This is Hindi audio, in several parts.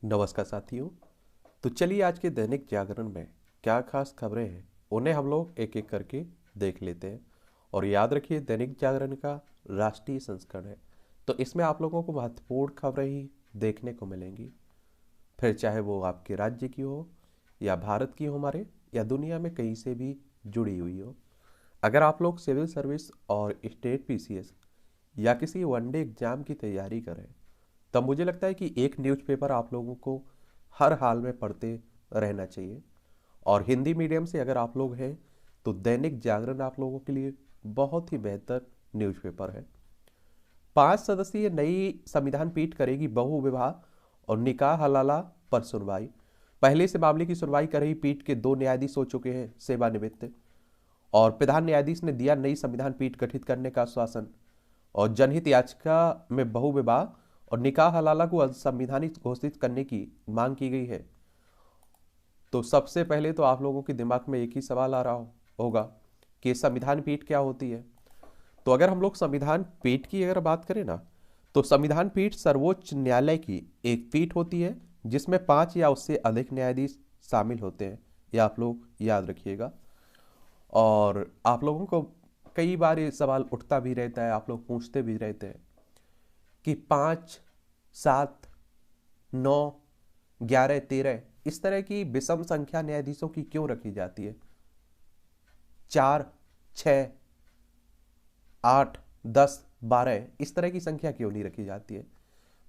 नमस्कार साथियों। तो चलिए आज के दैनिक जागरण में क्या खास खबरें हैं उन्हें हम लोग एक एक करके देख लेते हैं। और याद रखिए दैनिक जागरण का राष्ट्रीय संस्करण है, तो इसमें आप लोगों को महत्वपूर्ण खबरें ही देखने को मिलेंगी। फिर चाहे वो आपके राज्य की हो या भारत की हो हमारे, या दुनिया में कहीं से भी जुड़ी हुई हो। अगर आप लोग सिविल सर्विस और स्टेट पीसीएस या किसी वनडे एग्जाम की तैयारी करें, तब मुझे लगता है कि एक न्यूज़पेपर आप लोगों को हर हाल में पढ़ते रहना चाहिए। और हिंदी मीडियम से अगर आप लोग हैं तो दैनिक जागरण आप लोगों के लिए बहुत ही बेहतर न्यूज़पेपर है। 5 सदस्यीय नई संविधान पीठ करेगी बहु विवाह और निकाह हलाला पर सुनवाई। पहले से मामले की सुनवाई कर रही पीठ के 2 न्यायाधीश हो चुके हैं सेवानिवृत्त, और प्रधान न्यायाधीश ने दिया नई संविधान पीठ गठित करने का आश्वासन। और जनहित याचिका में बहु विवाह और निकाह हलाला को असंवैधानिक घोषित करने की मांग की गई है। तो सबसे पहले तो आप लोगों के दिमाग में एक ही सवाल आ रहा होगा कि संविधान पीठ क्या होती है। तो अगर हम लोग संविधान पीठ की अगर बात करें ना, तो संविधान पीठ सर्वोच्च न्यायालय की एक पीठ होती है जिसमें 5 या उससे अधिक न्यायाधीश शामिल होते हैं। यह आप लोग याद रखिएगा। और आप लोगों को कई बार ये सवाल उठता भी रहता है, आप लोग पूछते भी रहते हैं कि 5, 7, 9, 11, 13 इस तरह की विषम संख्या न्यायाधीशों की क्यों रखी जाती है। 4, 6, 8, 10, 12 इस तरह की संख्या क्यों नहीं रखी जाती है।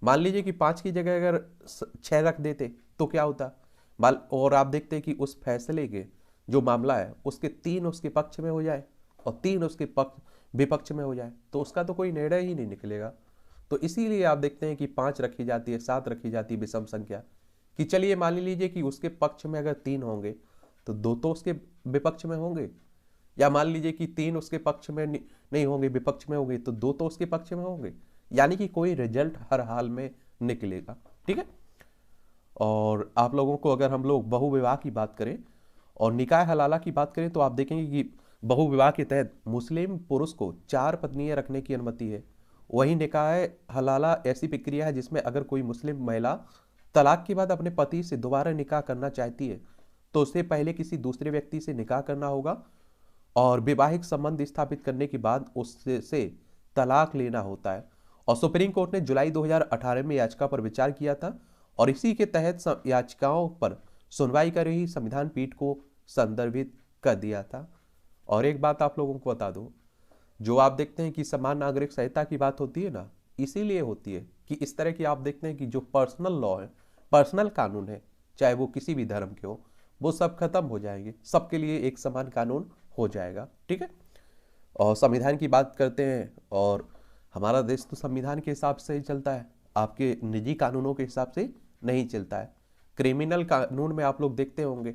मान लीजिए कि 5 की जगह अगर 6 रख देते तो क्या होता। और आप देखते हैं कि उस फैसले के जो मामला है उसके 3 उसके पक्ष में हो जाए और 3 उसके पक्ष विपक्ष में हो जाए, तो उसका तो कोई निर्णय ही नहीं निकलेगा। तो इसीलिए आप देखते हैं कि 5 रखी जाती है, 7 रखी जाती है विषम संख्या। कि चलिए मान लीजिए कि उसके पक्ष में अगर 3 होंगे तो 2 तो उसके विपक्ष में होंगे, या मान लीजिए कि 3 उसके पक्ष में नहीं होंगे, विपक्ष में होंगे, तो 2 तो उसके पक्ष में होंगे। यानी कि कोई रिजल्ट हर हाल में निकलेगा। ठीक है। और आप लोगों को अगर हम लोग बहु विवाह की बात करें और निकाह हलाला की बात करें, तो आप देखेंगे कि बहु विवाह के तहत मुस्लिम पुरुष को 4 पत्नियां रखने की अनुमति है। वहीं निकाह हलाला ऐसी प्रक्रिया है जिसमें अगर कोई मुस्लिम महिला तलाक के बाद अपने पति से दोबारा निकाह करना चाहती है तो उसे पहले किसी दूसरे व्यक्ति से निकाह करना होगा और वैवाहिक संबंध स्थापित करने के बाद उससे तलाक लेना होता है। और सुप्रीम कोर्ट ने जुलाई 2018 में याचिका पर विचार किया था और इसी के तहत याचिकाओं पर सुनवाई कर रही संविधान पीठ को संदर्भित कर दिया था। और एक बात आप लोगों को बता दूं, जो आप देखते हैं कि समान नागरिक संहिता की बात होती है ना, इसीलिए होती है कि इस तरह की आप देखते हैं कि जो पर्सनल लॉ है, पर्सनल कानून है, चाहे वो किसी भी धर्म के हो, वो सब खत्म हो जाएंगे, सबके लिए एक समान कानून हो जाएगा। ठीक है। और संविधान की बात करते हैं, और हमारा देश तो संविधान के हिसाब से ही चलता है, आपके निजी कानूनों के हिसाब से नहीं चलता है। क्रिमिनल कानून में आप लोग देखते होंगे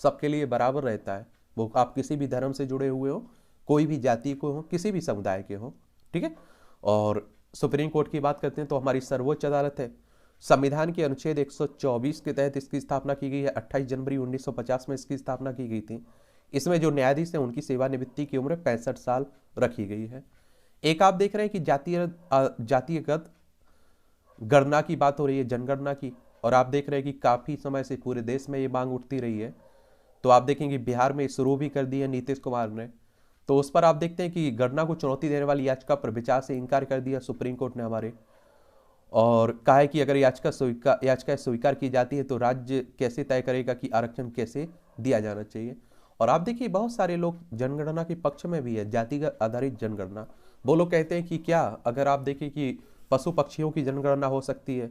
सबके लिए बराबर रहता है, वो आप किसी भी धर्म से जुड़े हुए हो, कोई भी जाति को हो, किसी भी समुदाय के हो। ठीक है। और सुप्रीम कोर्ट की बात करते हैं तो हमारी सर्वोच्च अदालत है। संविधान के अनुच्छेद 124 के तहत इसकी स्थापना की गई है। 28 जनवरी 1950 में इसकी स्थापना की गई थी। इसमें जो न्यायाधीश हैं उनकी सेवानिवृत्ति की उम्र 65 साल रखी गई है। एक आप देख रहे हैं कि जातीयगत गणना की बात हो रही है, जनगणना की। और आप देख रहे हैं कि काफी समय से पूरे देश में ये मांग उठती रही है। तो आप देखेंगे बिहार में शुरू भी कर दी है नीतीश कुमार ने। तो उस पर आप देखते हैं कि गणना को चुनौती देने वाली याचिका पर विचार से इनकार कर दिया सुप्रीम कोर्ट ने हमारे। और कहा है कि अगर याचिका स्वीकार की जाती है तो राज्य कैसे तय करेगा कि आरक्षण कैसे दिया जाना चाहिए। और आप देखिए बहुत सारे लोग जनगणना के पक्ष में भी है, जातिगत आधारित जनगणना। वो लोग कहते हैं कि क्या अगर आप देखिए कि पशु पक्षियों की जनगणना हो सकती है,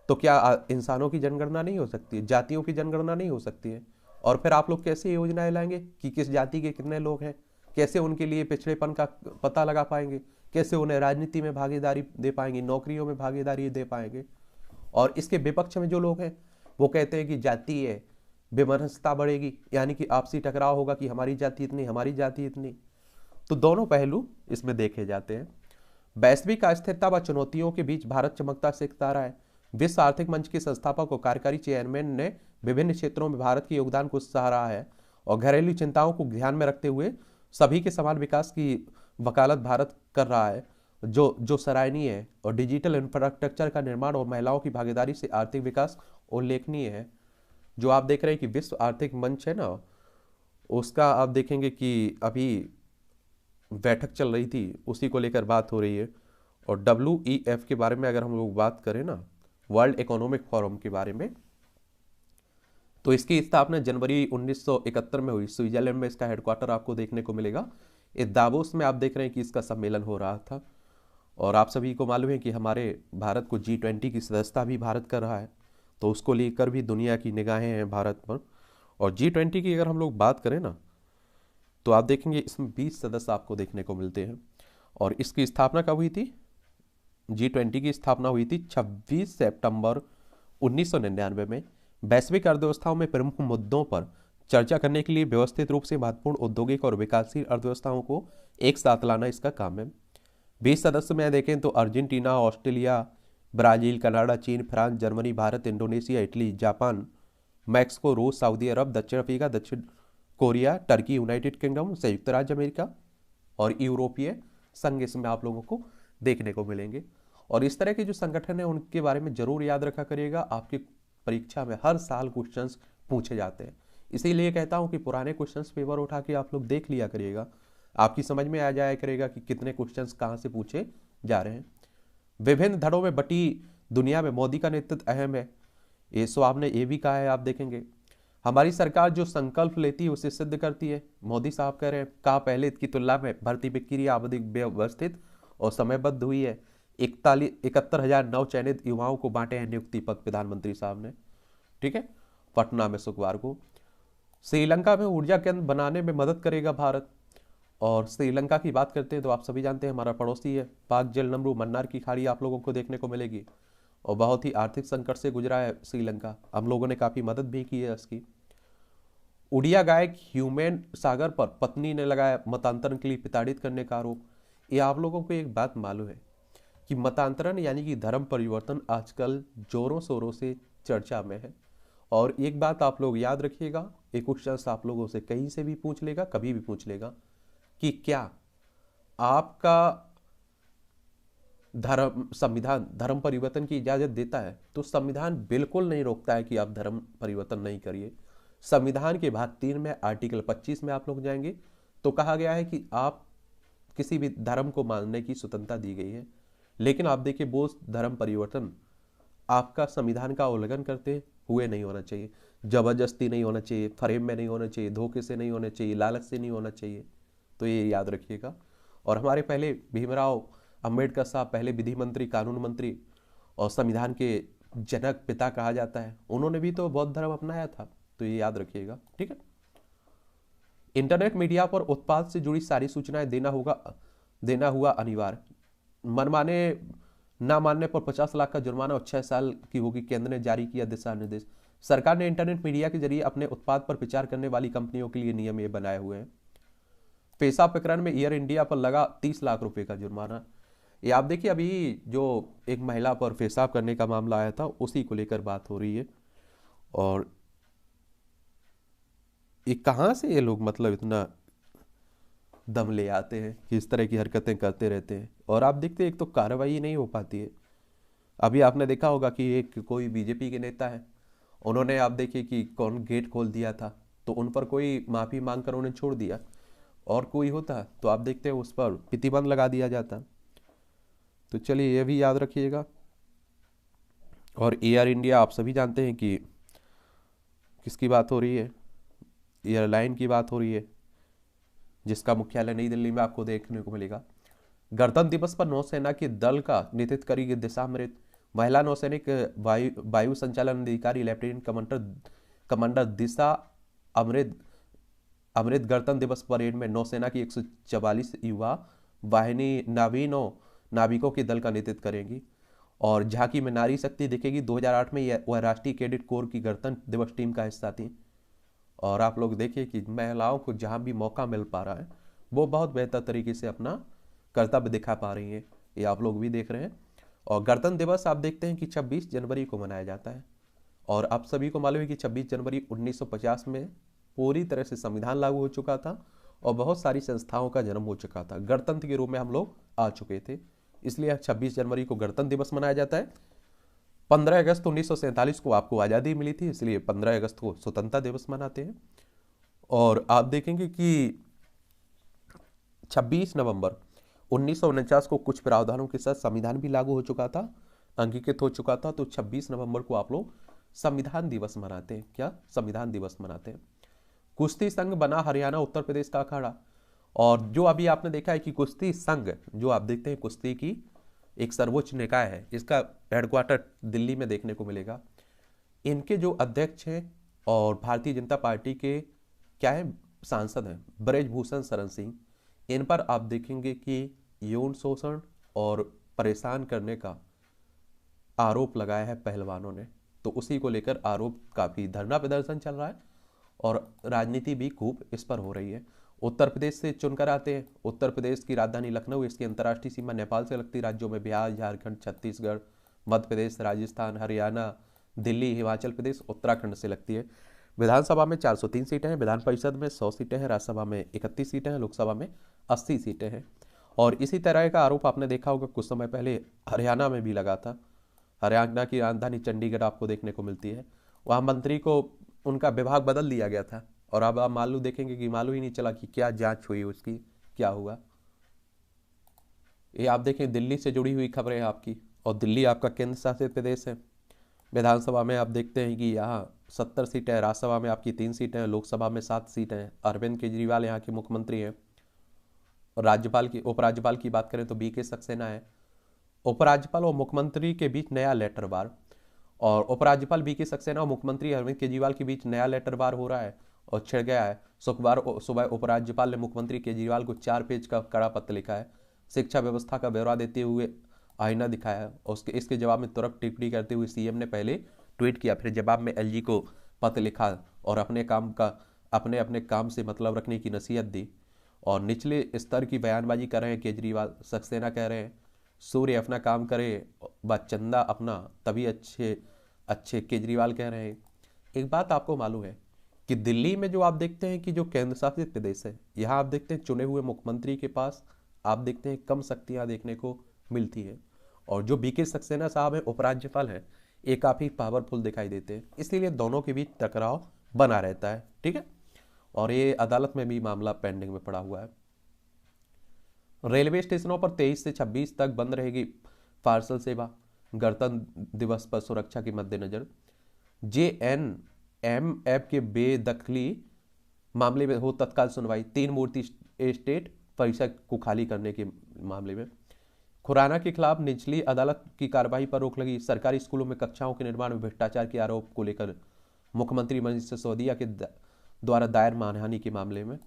तो क्या इंसानों की जनगणना नहीं हो सकती है, जातियों की जनगणना नहीं हो सकती है। और फिर आप लोग कैसे योजनाएं लाएंगे कि किस जाति के कितने लोग हैं, कैसे उनके लिए पिछड़ेपन का पता लगा पाएंगे, कैसे उन्हें राजनीति में भागीदारी दे पाएंगे, नौकरियों में भागीदारी दे पाएंगे। और इसके विपक्ष में जो लोग हैं वो कहते हैं कि जातीय विमनस्यता बढ़ेगी, यानी कि आपसी टकराव होगा कि हमारी जाति इतनी, हमारी जाति इतनी। तो दोनों पहलू इसमें देखे जाते हैं। वैश्विक अस्थिरता व चुनौतियों के बीच भारत चमकता सिखता रहा है। विश्व आर्थिक मंच के संस्थापक और कार्यकारी चेयरमैन ने विभिन्न क्षेत्रों में भारत के योगदान को सराहा है और घरेलू चिंताओं को ध्यान में रखते हुए सभी के समान विकास की वकालत भारत कर रहा है। जो जो सराहनीय है, और डिजिटल इंफ्रास्ट्रक्चर का निर्माण और महिलाओं की भागीदारी से आर्थिक विकास उल्लेखनीय है। जो आप देख रहे हैं कि विश्व आर्थिक मंच है ना, उसका आप देखेंगे कि अभी बैठक चल रही थी, उसी को लेकर बात हो रही है। और WEF के बारे में अगर हम लोग बात करें ना, वर्ल्ड इकोनॉमिक फोरम के बारे में, तो इसकी स्थापना जनवरी 1971 में हुई। स्विट्जरलैंड में इसका हेडक्वार्टर आपको देखने को मिलेगा। इस दावोस में आप देख रहे हैं कि इसका सम्मेलन हो रहा था। और आप सभी को मालूम है कि हमारे भारत को G20 की सदस्यता भी भारत कर रहा है, तो उसको लेकर भी दुनिया की निगाहें हैं भारत पर। और G20 की अगर हम लोग बात करें ना, तो आप देखेंगे इसमें 20 सदस्य आपको देखने को मिलते हैं। और इसकी स्थापना कब हुई थी? G20 की स्थापना हुई थी 26 सितंबर 1999 में। वैश्विक अर्थव्यवस्थाओं में प्रमुख मुद्दों पर चर्चा करने के लिए व्यवस्थित रूप से महत्वपूर्ण औद्योगिक और विकासशील अर्थव्यवस्थाओं को एक साथ लाना इसका काम है। 20 सदस्य में देखें तो अर्जेंटीना, ऑस्ट्रेलिया, ब्राजील, कनाडा, चीन, France, Germany, Bharat, Indonesia, Italy, Japan, Mexico, रूस, सऊदी अरब, दक्षिण अफ्रीका, दक्षिण कोरिया, टर्की, यूनाइटेड किंगडम, संयुक्त राज्य अमेरिका और यूरोपीय संघ इसमें आप लोगों को देखने को मिलेंगे। और इस तरह के जो संगठन है उनके बारे में जरूर याद रखा करिएगा, आपकी परीक्षा में हर साल क्वेश्चंस पूछे जाते हैं। इसीलिए कहता हूं कि पुराने क्वेश्चंस पेपर उठा के आप लोग देख लिया करिएगा, आपकी समझ में आ जाया करेगा कि कितने क्वेश्चंस कहाँ से पूछे जा रहे हैं। विभिन्न धड़ों में बटी दुनिया में मोदी का नेतृत्व अहम है, ये सो आपने ये भी कहा है। आप देखेंगे हमारी सरकार जो संकल्प लेती है उसे सिद्ध करती है। मोदी साहब कह रहे हैं, कहा पहले की तुलना में भर्ती प्रक्रिया अधिक व्यवस्थित और समयबद्ध हुई है। 71,000 नव चयनित युवाओं को बांटे हैं नियुक्ति पद प्रधानमंत्री साहब ने, ठीक है, पटना में शुक्रवार को। श्रीलंका में ऊर्जा केंद्र बनाने में मदद करेगा भारत। और श्रीलंका की बात करते हैं तो आप सभी जानते हैं हमारा पड़ोसी है, पाक जलनमरू मन्नार की खाड़ी आप लोगों को देखने को मिलेगी। और बहुत ही आर्थिक संकट से गुजरा है श्रीलंका, हम लोगों ने काफी मदद भी की है इसकी। उड़िया गायक ह्यूमेन सागर पर पत्नी ने लगाया मतांतरण के लिए प्रताड़ित करने का आरोप। ये आप लोगों को एक बात मालूम है कि मतांतरण यानी कि धर्म परिवर्तन आजकल जोरों शोरों से चर्चा में है। और एक बात आप लोग याद रखिएगा, एक क्वेश्चन आप लोगों से कहीं से भी पूछ लेगा, कभी भी पूछ लेगा कि क्या आपका धर्म संविधान धर्म परिवर्तन की इजाजत देता है? तो संविधान बिल्कुल नहीं रोकता है कि आप धर्म परिवर्तन नहीं करिए। संविधान के भाग 3 में आर्टिकल 25 में आप लोग जाएंगे तो कहा गया है कि आप किसी भी धर्म को मानने की स्वतंत्रता दी गई है। लेकिन आप देखिए वो धर्म परिवर्तन आपका संविधान का उल्लंघन करते हुए नहीं होना चाहिए, जबरदस्ती नहीं होना चाहिए, फरेब में नहीं होना चाहिए, धोखे से नहीं होना चाहिए, लालच से नहीं होना चाहिए। तो ये याद रखिएगा। और हमारे पहले भीमराव अंबेडकर साहब पहले विधि मंत्री, कानून मंत्री और संविधान के जनक पिता कहा जाता है, उन्होंने भी तो बौद्ध धर्म अपनाया था, तो ये याद रखिएगा, ठीक है। इंटरनेट मीडिया पर उत्पाद से जुड़ी सारी सूचनाएं देना हुआ अनिवार्य। मनमाने ना मानने पर 50 लाख का जुर्माना और 6 साल की होगी, केंद्र ने जारी किया दिशा निर्देश। सरकार ने इंटरनेट मीडिया के जरिए अपने उत्पाद पर प्रचार करने वाली कंपनियों के लिए नियम ये बनाए हुए हैं। पेशा प्रकरण में एयर इंडिया पर लगा 30 लाख रुपए का जुर्माना। ये आप देखिए अभी जो एक महिला पर पेशाब करने का मामला आया था उसी को लेकर बात हो रही है। और ये कहाँ से ये लोग मतलब इतना दम ले आते हैं कि इस तरह की हरकतें करते रहते हैं। और आप देखते हैं एक तो कार्रवाई नहीं हो पाती है। अभी आपने देखा होगा कि एक कोई बीजेपी के नेता है, उन्होंने आप देखिए कि कौन गेट खोल दिया था, तो उन पर कोई माफी मांग कर उन्हें छोड़ दिया। और कोई होता तो आप देखते हैं उस पर प्रतिबंध लगा दिया जाता। तो चलिए ये भी याद रखिएगा। और एयर इंडिया आप सभी जानते हैं कि किसकी बात हो रही है, एयरलाइन की बात हो रही है, जिसका मुख्यालय नई दिल्ली में आपको देखने को मिलेगा। गणतंत्र दिवस पर नौसेना के दल का नेतृत्व करेगी दिशा अमृत। महिला नौसैनिक वायु संचालन अधिकारी लेफ्टिनेंट कमांडर दिशा अमृत गणतंत्र दिवस परेड में नौसेना की 144 युवा वाहिनी नाविकों के दल का नेतृत्व करेंगी। और झांकी में नारी शक्ति दिखेगी। 2008 में वह राष्ट्रीय कैडेट कोर की गणतंत्र दिवस टीम का हिस्सा थी। और आप लोग देखिए कि महिलाओं को जहां भी मौका मिल पा रहा है वो बहुत बेहतर तरीके से अपना कर्तव्य दिखा पा रही हैं, ये आप लोग भी देख रहे हैं। और गणतंत्र दिवस आप देखते हैं कि 26 जनवरी को मनाया जाता है। और आप सभी को मालूम है कि 26 जनवरी 1950 में पूरी तरह से संविधान लागू हो चुका था और बहुत सारी संस्थाओं का जन्म हो चुका था। गणतंत्र के रूप में हम लोग आ चुके थे। इसलिए 26 जनवरी को गणतंत्र दिवस मनाया जाता है। 15 अगस्त 1947 को आपको आज़ादी मिली थी, इसलिए 15 अगस्त को स्वतंत्रता दिवस मनाते हैं। और आप देखेंगे कि 26 नवंबर 1949 को कुछ प्रावधानों के साथ संविधान भी लागू हो चुका था, अंगीकृत हो चुका था। तो 26 नवंबर को आप लोग संविधान दिवस मनाते हैं। क्या? संविधान दिवस मनाते हैं। कुश्ती संघ बना हरियाणा उत्तर प्रदेश का अखाड़ा। और जो अभी आपने देखा है कि कुश्ती संघ, जो आप देखते हैं कुश्ती की एक सर्वोच्च निकाय है, इसका हेडक्वार्टर दिल्ली में देखने को मिलेगा। इनके जो अध्यक्ष हैं और भारतीय जनता पार्टी के क्या है सांसद हैं, ब्रजभूषण शरण सिंह। इन पर आप देखेंगे कि यौन शोषण और परेशान करने का आरोप लगाया है पहलवानों ने। तो उसी को लेकर आरोप, काफी धरना प्रदर्शन चल रहा है और राजनीति भी खूब इस पर हो रही है। उत्तर प्रदेश से चुनकर आते हैं। उत्तर प्रदेश की राजधानी लखनऊ, इसकी अंतर्राष्ट्रीय सीमा नेपाल से लगती राज्यों में बिहार, झारखंड, छत्तीसगढ़, मध्य प्रदेश, राजस्थान, हरियाणा, दिल्ली, हिमाचल प्रदेश, उत्तराखंड से लगती है। विधानसभा में 403 सीटें हैं, विधान परिषद में 100 सीटें हैं, राज्यसभा में 31 सीटें हैं, लोकसभा में 80 सीटें हैं। और इसी तरह का आरोप आपने देखा होगा कुछ समय पहले हरियाणा में भी लगा था। हरियाणा की राजधानी चंडीगढ़ आपको देखने को मिलती है। वहाँ मंत्री को उनका विभाग बदल दिया गया था और अब आप मालूम देखेंगे कि मालूम ही नहीं चला कि क्या जांच हुई उसकी, क्या हुआ। ये आप देखें, दिल्ली से जुड़ी हुई खबरें हैं आपकी, और दिल्ली आपका केंद्र शासित प्रदेश है। विधानसभा में आप देखते हैं कि यहाँ 70 सीटें हैं, राज्यसभा में आपकी 3 सीटें हैं, लोकसभा में 7 सीटें हैं। अरविंद केजरीवाल यहाँ के मुख्यमंत्री हैं। और राज्यपाल की, उपराज्यपाल की बात करें तो बीके सक्सेना है। उपराज्यपाल और मुख्यमंत्री के बीच नया लेटर वार, और उपराज्यपाल बीके सक्सेना और मुख्यमंत्री अरविंद केजरीवाल के बीच नया लेटर वार हो रहा है और छिड़ गया है। शुक्रवार सुबह उपराज्यपाल ने मुख्यमंत्री केजरीवाल को 4 पेज का कड़ा पत्र लिखा है। शिक्षा व्यवस्था का ब्यौरा देते हुए आईना दिखाया है और इसके जवाब में तुरंत टिप्पणी करते हुए सीएम ने पहले ट्वीट किया, फिर जवाब में एलजी को पत्र लिखा और अपने अपने काम से मतलब रखने की नसीहत दी। और निचले स्तर की बयानबाजी कर रहे हैं केजरीवाल। सक्सेना कह रहे हैं सूर्य अपना काम करे व चंदा अपना, तभी अच्छे केजरीवाल कह रहे हैं। एक बात आपको मालूम है कि दिल्ली में जो आप देखते हैं कि जो केंद्र शासित प्रदेश है, यहाँ आप देखते हैं चुने हुए मुख्यमंत्री के पास आप देखते हैं कम शक्तियां देखने को मिलती है, और जो बीके सक्सेना साहब हैं उपराज्यपाल हैं, ये काफ़ी पावरफुल दिखाई देते हैं। इसलिए दोनों के बीच टकराव बना रहता है। ठीक है, और ये अदालत में भी मामला पेंडिंग में पड़ा हुआ है। रेलवे स्टेशनों पर 23 से 26 तक बंद रहेगी पार्सल सेवा। गणतंत्र दिवस पर सुरक्षा के मद्देनजर JNMF के बेदखली मामले में हो तत्काल सुनवाई। 3 मूर्ति एस्टेट परिसर को खाली करने के मामले में खुराना के खिलाफ निचली अदालत की कार्रवाई पर रोक लगी। सरकारी स्कूलों में कक्षाओं के निर्माण में भ्रष्टाचार के आरोप को लेकर मुख्यमंत्री मनीष सिसोदिया के द्वारा दायर मानहानि के मामले में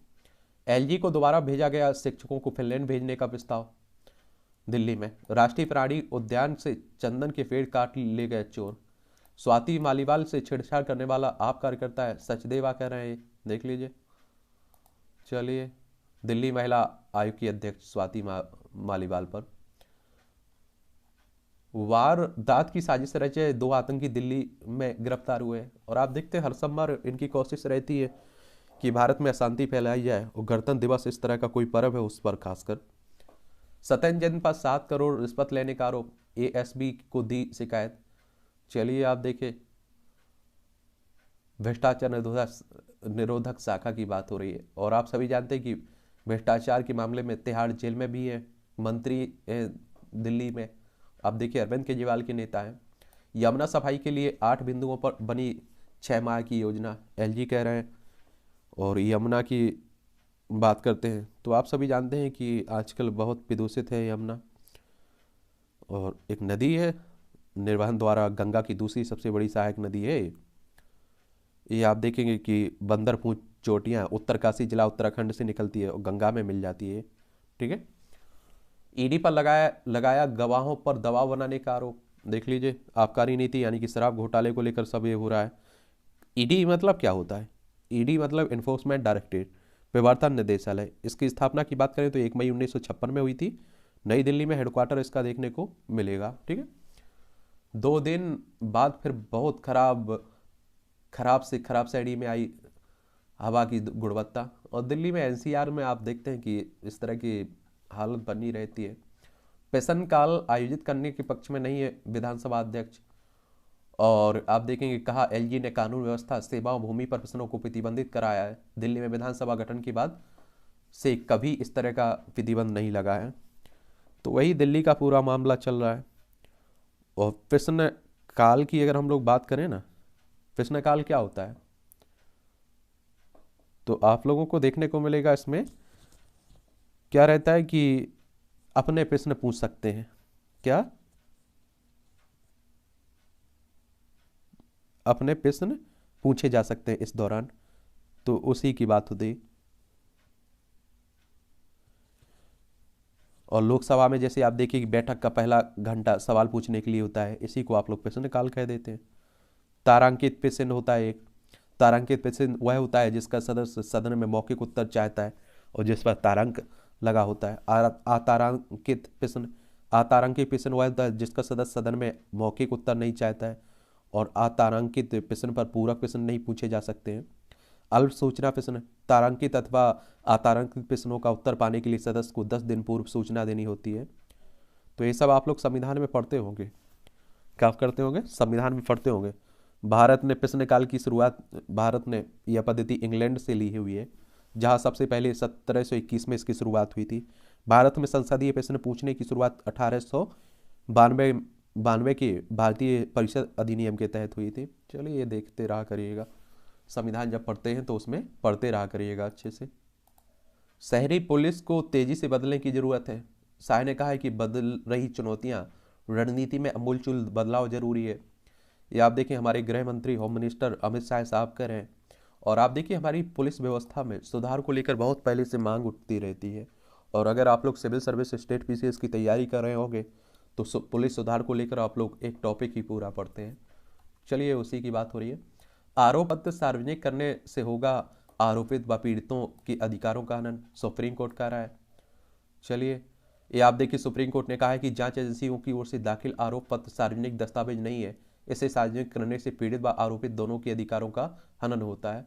एलजी को दोबारा भेजा गया शिक्षकों को फिनलैंड भेजने का प्रस्ताव। दिल्ली में राष्ट्रीय प्राणी उद्यान से चंदन के पेड़ काट ले गए चोर। स्वाति मालीवाल से छेड़छाड़ करने वाला आप कार्यकर्ता है, सचदेवा कह रहे हैं, देख लीजिए। चलिए, दिल्ली महिला आयोग की अध्यक्ष स्वाति मालीवाल पर वारदात की साजिश रचे 2 आतंकी दिल्ली में गिरफ्तार हुए। और आप देखते हैं हर सोमवार इनकी कोशिश रहती है कि भारत में अशांति फैलाई जाए, और गणतंत्र दिवस इस तरह का कोई पर्व है उस पर खासकर। सत्येंद्र जैन पर 7 करोड़ रिश्वत लेने का आरोप, एएसबी को दी शिकायत। चलिए आप देखिए, भ्रष्टाचार निरोधक शाखा की बात हो रही है, और आप सभी जानते हैं कि भ्रष्टाचार के मामले में तिहाड़ जेल में भी है मंत्री दिल्ली में। आप देखिए, अरविंद केजरीवाल के नेता हैं। यमुना सफाई के लिए 8 बिंदुओं पर बनी 6 माह की योजना, एलजी कह रहे हैं। और यमुना की बात करते हैं तो आप सभी जानते हैं कि आजकल बहुत प्रदूषित है यमुना, और एक नदी है निर्वहन द्वारा गंगा की दूसरी सबसे बड़ी सहायक नदी है। ये आप देखेंगे कि बंदरपूंछ चोटियाँ उत्तरकाशी जिला उत्तराखंड से निकलती है और गंगा में मिल जाती है। ठीक है, ईडी पर लगाया गवाहों पर दबाव बनाने का आरोप। देख लीजिए, आबकारी नीति यानी कि शराब घोटाले को लेकर सब ये हो रहा है। ईडी मतलब क्या होता है? ईडी मतलब इन्फोर्समेंट डायरेक्टरेट, प्रवर्तन निदेशालय। इसकी स्थापना की बात करें तो 1 मई 1956 में हुई थी। नई दिल्ली में हेडक्वार्टर इसका देखने को मिलेगा। ठीक है, 2 दिन बाद फिर बहुत खराब से खराब श्रेणी में आई हवा की गुणवत्ता। और दिल्ली में एनसीआर में आप देखते हैं कि इस तरह की हालत बनी रहती है। प्रश्नकाल आयोजित करने के पक्ष में नहीं है विधानसभा अध्यक्ष। और आप देखेंगे कहा एलजी ने कानून व्यवस्था सेवाओं भूमि पर प्रश्नों को प्रतिबंधित कराया है। दिल्ली में विधानसभा गठन के बाद से कभी इस तरह का प्रतिबंध नहीं लगा है। तो वही दिल्ली का पूरा मामला चल रहा है। और प्रश्न काल की अगर हम लोग बात करें ना, प्रश्न काल क्या होता है, तो आप लोगों को देखने को मिलेगा इसमें क्या रहता है कि अपने प्रश्न पूछ सकते हैं। क्या? अपने प्रश्न पूछे जा सकते हैं इस दौरान, तो उसी की बात होती। और लोकसभा में जैसे आप देखिए कि बैठक का पहला घंटा सवाल पूछने के लिए होता है, इसी को आप लोग प्रश्नकाल कह देते हैं। तारांकित प्रश्न होता है एक। तारांकित प्रश्न वह होता है जिसका सदस्य सदन में मौखिक उत्तर चाहता है और जिस पर तारांक लगा होता है। अतारांकित प्रश्न, अतारांकित प्रश्न वह होता है जिसका सदस्य सदन में मौखिक उत्तर नहीं चाहता है और अतारांकित प्रश्न पर पूरक प्रश्न नहीं पूछे जा सकते हैं। अल्प सूचना प्रश्न, तारांकित अथवा अतारांकित प्रश्नों का उत्तर पाने के लिए सदस्य को 10 दिन पूर्व सूचना देनी होती है। तो ये सब आप लोग संविधान में पढ़ते होंगे। क्या करते होंगे? संविधान में पढ़ते होंगे। भारत ने प्रश्नकाल की शुरुआत, भारत ने यह पद्धति इंग्लैंड से ली हुई है, जहां सबसे पहले 1721 में इसकी शुरुआत हुई थी। भारत में संसदीय प्रश्न पूछने की शुरुआत 1892 के भारतीय परिषद अधिनियम के तहत हुई थी। चलिए ये देखते रहा करिएगा, संविधान जब पढ़ते हैं तो उसमें पढ़ते रहा करिएगा अच्छे से। शहरी पुलिस को तेजी से बदलने की जरूरत है। शाह ने कहा है कि बदल रही चुनौतियां, रणनीति में अमूलचूल बदलाव जरूरी है। ये आप देखिए हमारे गृह मंत्री होम मिनिस्टर अमित शाह साहब कह रहे हैं। और आप देखिए हमारी पुलिस व्यवस्था में सुधार को लेकर बहुत पहले से मांग उठती रहती है। और अगर आप लोग सिविल सर्विस स्टेट पीसीएस की तैयारी कर रहे होंगे तो पुलिस सुधार को लेकर आप लोग एक टॉपिक ही पूरा पढ़ते हैं। चलिए उसी की बात हो रही है। आरोप पत्र सार्वजनिक करने से होगा आरोपित व पीड़ितों के अधिकारों का हनन, सुप्रीम कोर्ट का राय। चलिए ये आप देखिए सुप्रीम कोर्ट ने कहा है कि जांच एजेंसियों की ओर से दाखिल आरोप पत्र सार्वजनिक दस्तावेज नहीं है। इसे सार्वजनिक करने से पीड़ित व आरोपित दोनों के अधिकारों का हनन होता है।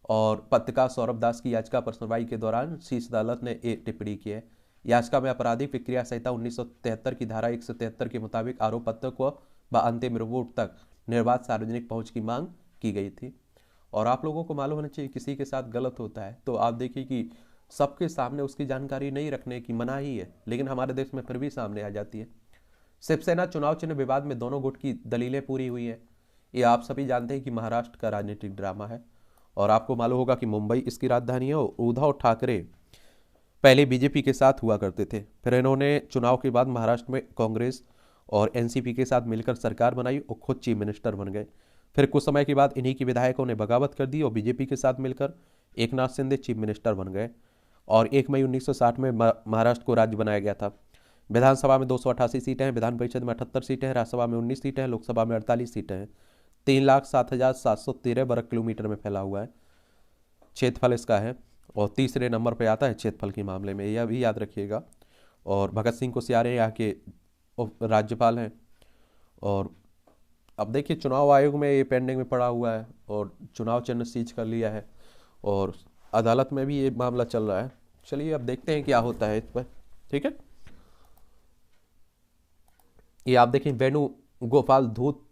और पत्रकार सौरभ दास की याचिका पर सुनवाई के दौरान शीर्ष अदालत ने एक टिप्पणी की है। याचिका में आपराधिक प्रक्रिया संहिता 1973 की धारा 173 के मुताबिक आरोप पत्र को व अंतिम रिपोर्ट तक निर्बाध सार्वजनिक पहुंच की मांग की गई थी। और आप लोगों को मालूम होना चाहिए किसी के साथ गलत होता है तो आप देखिए कि सबके सामने उसकी जानकारी नहीं रखने की मनाही है, लेकिन हमारे देश में फिर भी सामने आ जाती है। शिवसेना चुनाव चिन्ह विवाद में दोनों गुट की दलीलें पूरी हुई है। ये आप सभी जानते हैं कि महाराष्ट्र का राजनीतिक ड्रामा है। और आपको मालूम होगा कि मुंबई इसकी राजधानी है और उद्धव ठाकरे पहले बीजेपी के साथ हुआ करते थे, फिर इन्होंने चुनाव के बाद महाराष्ट्र में कांग्रेस और एनसीपी के साथ मिलकर सरकार बनाई और खुद चीफ मिनिस्टर बन गए। फिर कुछ समय के बाद इन्हीं की विधायकों ने बगावत कर दी और बीजेपी के साथ मिलकर एकनाथ शिंदे चीफ मिनिस्टर बन गए। और 1 मई 1960 में महाराष्ट्र को राज्य बनाया गया था। विधानसभा में 288 सीटें हैं, विधान परिषद में 78 सीटें हैं, राज्यसभा में 19 सीटें हैं, लोकसभा में 48 सीटें हैं। 3,07,713 वर्ग किलोमीटर में फैला हुआ है। क्षेत्रफल इसका है और तीसरे नंबर पर आता है क्षेत्रफल के मामले में, यह भी याद रखिएगा। और भगत सिंह कोश्यारी यहाँ के राज्यपाल हैं। और अब देखिए चुनाव आयोग में ये पेंडिंग में पड़ा हुआ है और चुनाव चिन्ह सीज कर लिया है और अदालत में भी ये मामला चल रहा है। चलिए अब देखते हैं क्या होता है इस पर। ठीक है, ये आप देखें वेणु गोपाल धूत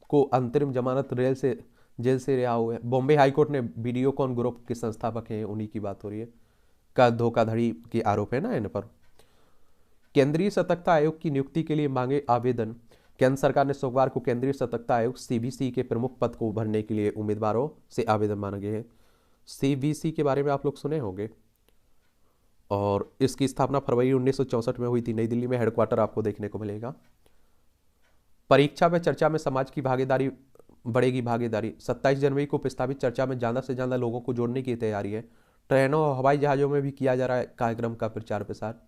को अंतरिम जमानत जेल से रिहा हुए। बॉम्बे हाईकोर्ट ने वीडियोकॉन ग्रुप के संस्थापक हैं, उन्हीं की बात हो रही है, का धोखाधड़ी के आरोप है ना इन पर। केंद्रीय सतर्कता आयोग की नियुक्ति के लिए मांगे आवेदन। केंद्र सरकार ने सोमवार को केंद्रीय सतर्कता आयोग सीबीसी के प्रमुख पद को भरने के लिए उम्मीदवारों से आवेदन मांगे हैं। सीबीसी के बारे में आप लोग सुने होंगे और इसकी स्थापना फरवरी 1964 में हुई थी। नई दिल्ली में हेडक्वार्टर आपको देखने को मिलेगा। परीक्षा पे चर्चा में समाज की भागीदारी बढ़ेगी। भागीदारी 27 जनवरी को प्रस्तावित चर्चा में ज़्यादा से ज़्यादा लोगों को जोड़ने की तैयारी है। ट्रेनों और हवाई जहाज़ों में भी किया जा रहा है कार्यक्रम का प्रचार प्रसार।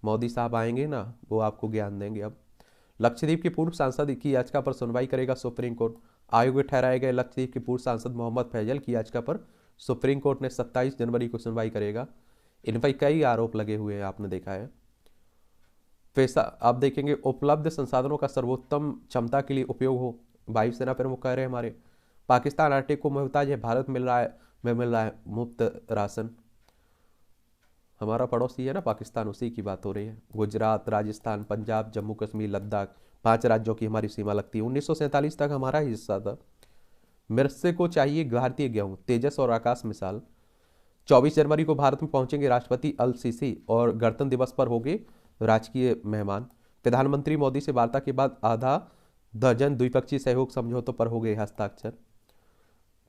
मोदी साहब आएंगे ना, वो आपको ज्ञान देंगे। अब लक्षद्वीप के पूर्व सांसद की याचिका पर सुनवाई करेगा सुप्रीम कोर्ट। आयोग में ठहराए गए लक्षद्वीप के पूर्व सांसद मोहम्मद फैजल की याचिका पर सुप्रीम कोर्ट ने 27 जनवरी को सुनवाई करेगा। इन पर कई आरोप लगे हुए हैं, आपने देखा है। पैसा आप देखेंगे उपलब्ध संसाधनों का सर्वोत्तम क्षमता के लिए उपयोग हो। वायुसेना प्रमुख कह रहे हैं हमारे। पाकिस्तान आटे को मोहताज है, भारत मिल रहा है मुफ्त राशन। हमारा पड़ोसी है ना पाकिस्तान, उसी की बात हो रही है। गुजरात, राजस्थान, पंजाब, जम्मू कश्मीर, लद्दाख, 5 राज्यों की हमारी सीमा लगती है। 1947 तक हमारा ही हिस्सा था। मिर्से को चाहिए भारतीय गेहूं, तेजस और आकाश मिसाल। 24 जनवरी को भारत में पहुंचेंगे राष्ट्रपति अल सीसी और गणतंत्र दिवस पर होंगे राजकीय मेहमान। प्रधानमंत्री मोदी से वार्ता के बाद आधा दर्जन द्विपक्षीय सहयोग समझौतों पर हो गए हस्ताक्षर।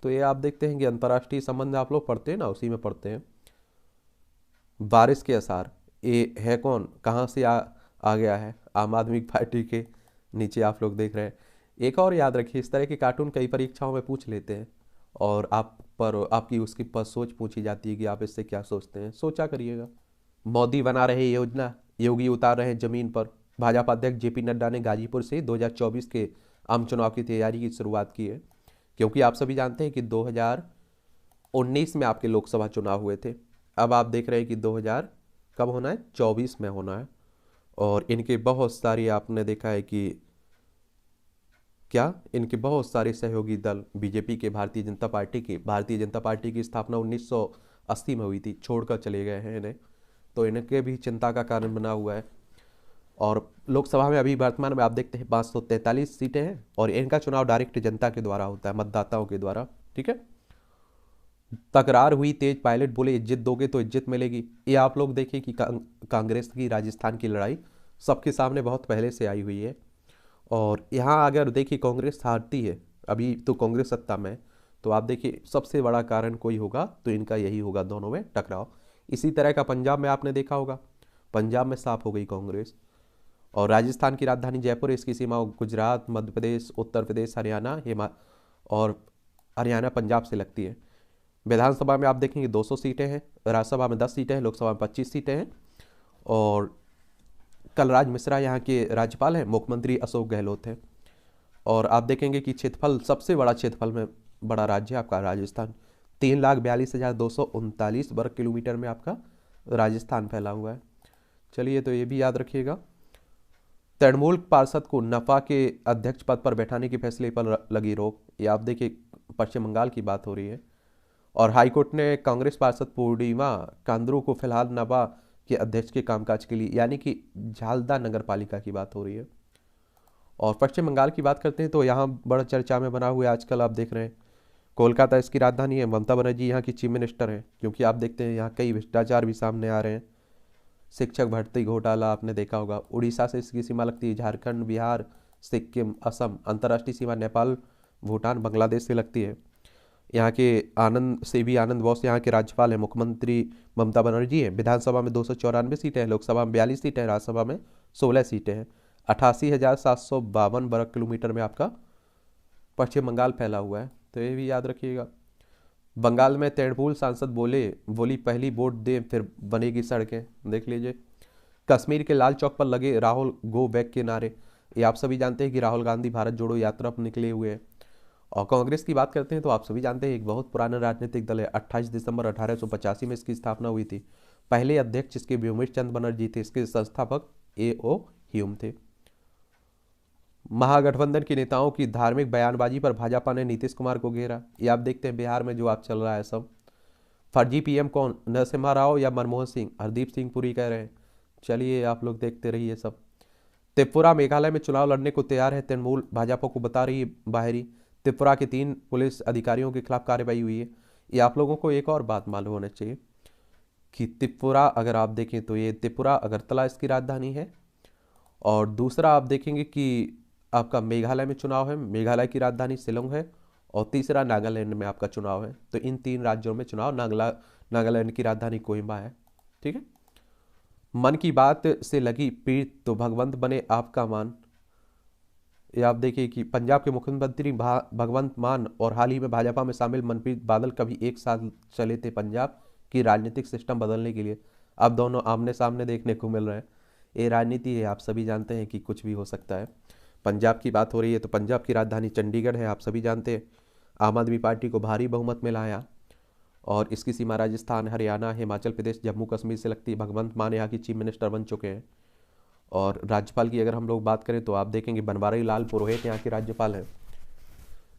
तो ये आप देखते हैं कि अंतर्राष्ट्रीय संबंध आप लोग पढ़ते हैं ना, उसी में पढ़ते हैं। बारिश के आसार, ये है कौन, कहाँ से आ गया है? आम आदमी पार्टी के नीचे आप लोग देख रहे हैं। एक और याद रखिए, इस तरह के कार्टून कई परीक्षाओं में पूछ लेते हैं और आप पर आपकी उसकी पर सोच पूछी जाती है कि आप इससे क्या सोचते हैं, सोचा करिएगा। मोदी बना रहे योजना, योगी उतार रहे जमीन पर। भाजपा अध्यक्ष जेपी नड्डा ने गाजीपुर से 2024 के आम चुनाव की तैयारी की शुरुआत की है, क्योंकि आप सभी जानते हैं कि 2019 में आपके लोकसभा चुनाव हुए थे। अब आप देख रहे हैं कि 2000 कब होना है, 24 में होना है। और इनके बहुत सारी आपने देखा है कि क्या इनके बहुत सारे सहयोगी दल बीजेपी के, भारतीय जनता पार्टी की स्थापना 1980 में हुई थी, छोड़कर चले गए हैं इन्हें, तो इनके भी चिंता का कारण बना हुआ है। और लोकसभा में अभी वर्तमान में आप देखते हैं 543 सीटें हैं और इनका चुनाव डायरेक्ट जनता के द्वारा होता है, मतदाताओं के द्वारा। ठीक है। तकरार हुई तेज, पायलट बोले इज्जत दोगे तो इज्जत मिलेगी। ये आप लोग देखिए कि कांग्रेस की राजस्थान की लड़ाई सबके सामने बहुत पहले से आई हुई है। और यहाँ अगर देखिए कांग्रेस हारती है, अभी तो कांग्रेस सत्ता में, तो आप देखिए सबसे बड़ा कारण कोई होगा तो इनका यही होगा, दोनों में टकराव। इसी तरह का पंजाब में आपने देखा होगा, पंजाब में साफ हो गई कांग्रेस। और राजस्थान की राजधानी जयपुर, इसकी सीमा गुजरात, मध्य प्रदेश, उत्तर प्रदेश, हरियाणा और हरियाणा पंजाब से लगती है। विधानसभा में आप देखेंगे 200 सीटें हैं, राज्यसभा में 10 सीटें हैं, लोकसभा में 25 सीटें हैं। और कलराज मिश्रा यहाँ के राज्यपाल हैं, मुख्यमंत्री अशोक गहलोत हैं। और आप देखेंगे कि क्षेत्रफल, सबसे बड़ा क्षेत्रफल में बड़ा राज्य है आपका राजस्थान। 3,42,239 वर्ग किलोमीटर में आपका राजस्थान फैला हुआ है। चलिए, तो ये भी याद रखिएगा। तृणमूल पार्षद को नफा के अध्यक्ष पद पर बैठाने के फैसले पर लगी रोक। ये आप देखिए पश्चिम बंगाल की बात हो रही है। और हाईकोर्ट ने कांग्रेस पार्षद पूर्णिमा कांदरू को फिलहाल नफा के अध्यक्ष के कामकाज के लिए, यानी कि झालदा नगर पालिका की बात हो रही है। और पश्चिम बंगाल की बात करते हैं तो यहाँ बड़ा चर्चा में बना हुआ है आजकल, आप देख रहे हैं कोलकाता इसकी राजधानी है। ममता बनर्जी यहाँ की चीफ मिनिस्टर हैं, क्योंकि आप देखते हैं यहाँ कई भ्रष्टाचार भी सामने आ रहे हैं। शिक्षक भर्ती घोटाला आपने देखा होगा। उड़ीसा से इसकी सीमा लगती है, झारखंड, बिहार, सिक्किम, असम। अंतर्राष्ट्रीय सीमा नेपाल, भूटान, बांग्लादेश से लगती है। यहाँ के आनंद बोस यहाँ के राज्यपाल हैं। मुख्यमंत्री ममता बनर्जी है। विधानसभा में 294 सीटें हैं, लोकसभा में 42 सीटें हैं, राज्यसभा में 16 सीटें हैं। 88,752 वर्ग किलोमीटर में आपका पश्चिम बंगाल फैला हुआ है, तो ये भी याद रखिएगा। बंगाल में तृणमूल सांसद बोली पहली वोट दे फिर बनेगी सड़कें। देख लीजिए। कश्मीर के लाल चौक पर लगे राहुल गो बैक के नारे। ये आप सभी जानते हैं कि राहुल गांधी भारत जोड़ो यात्रा पर निकले हुए हैं। और कांग्रेस की बात करते हैं तो आप सभी जानते हैं एक बहुत पुराना राजनीतिक दल है। 28 दिसंबर 1885 में इसकी स्थापना हुई थी। पहले अध्यक्ष इसके व्योमेश चंद्र बनर्जी थे। इसके संस्थापक A.O. ह्यूम थे। महागठबंधन के नेताओं की धार्मिक बयानबाजी पर भाजपा ने नीतीश कुमार को घेरा। ये आप देखते हैं बिहार में जो आप चल रहा है सब। फर्जी पीएम कौन, नरसिम्हा राव या मनमोहन सिंह? हरदीप सिंह पुरी कह रहे हैं। चलिए, आप लोग देखते रहिए सब। त्रिपुरा मेघालय में चुनाव लड़ने को तैयार है तृणमूल, भाजपा को बता रही है बाहरी। त्रिपुरा के 3 पुलिस अधिकारियों के खिलाफ कार्रवाई हुई है। ये आप लोगों को एक और बात मालूम होना चाहिए कि त्रिपुरा, अगर आप देखें तो ये त्रिपुरा अगरतला इसकी राजधानी है। और दूसरा आप देखेंगे कि आपका मेघालय में चुनाव है, मेघालय की राजधानी शिलोंग है। और तीसरा नागालैंड में आपका चुनाव है। तो इन 3 राज्यों में चुनाव, नागालैंड की राजधानी कोहिमा है। ठीक है। मन की बात से लगी पीड़ तो भगवंत बने आपका मान। ये आप देखिए कि पंजाब के मुख्यमंत्री भगवंत मान और हाल ही में भाजपा में शामिल मनप्रीत बादल कभी एक साथ चले थे पंजाब की राजनीतिक सिस्टम बदलने के लिए। अब दोनों आमने सामने देखने को मिल रहे हैं। ये राजनीति है, आप सभी जानते हैं कि कुछ भी हो सकता है। पंजाब की बात हो रही है तो पंजाब की राजधानी चंडीगढ़ है, आप सभी जानते हैं। आम आदमी पार्टी को भारी बहुमत मिला यहाँ। और इसकी सीमा राजस्थान, हरियाणा, हिमाचल प्रदेश, जम्मू कश्मीर से लगती है। भगवंत मान यहाँ की चीफ मिनिस्टर बन चुके हैं। और राज्यपाल की अगर हम लोग बात करें तो आप देखेंगे बनवारी लाल पुरोहित यहाँ के राज्यपाल हैं।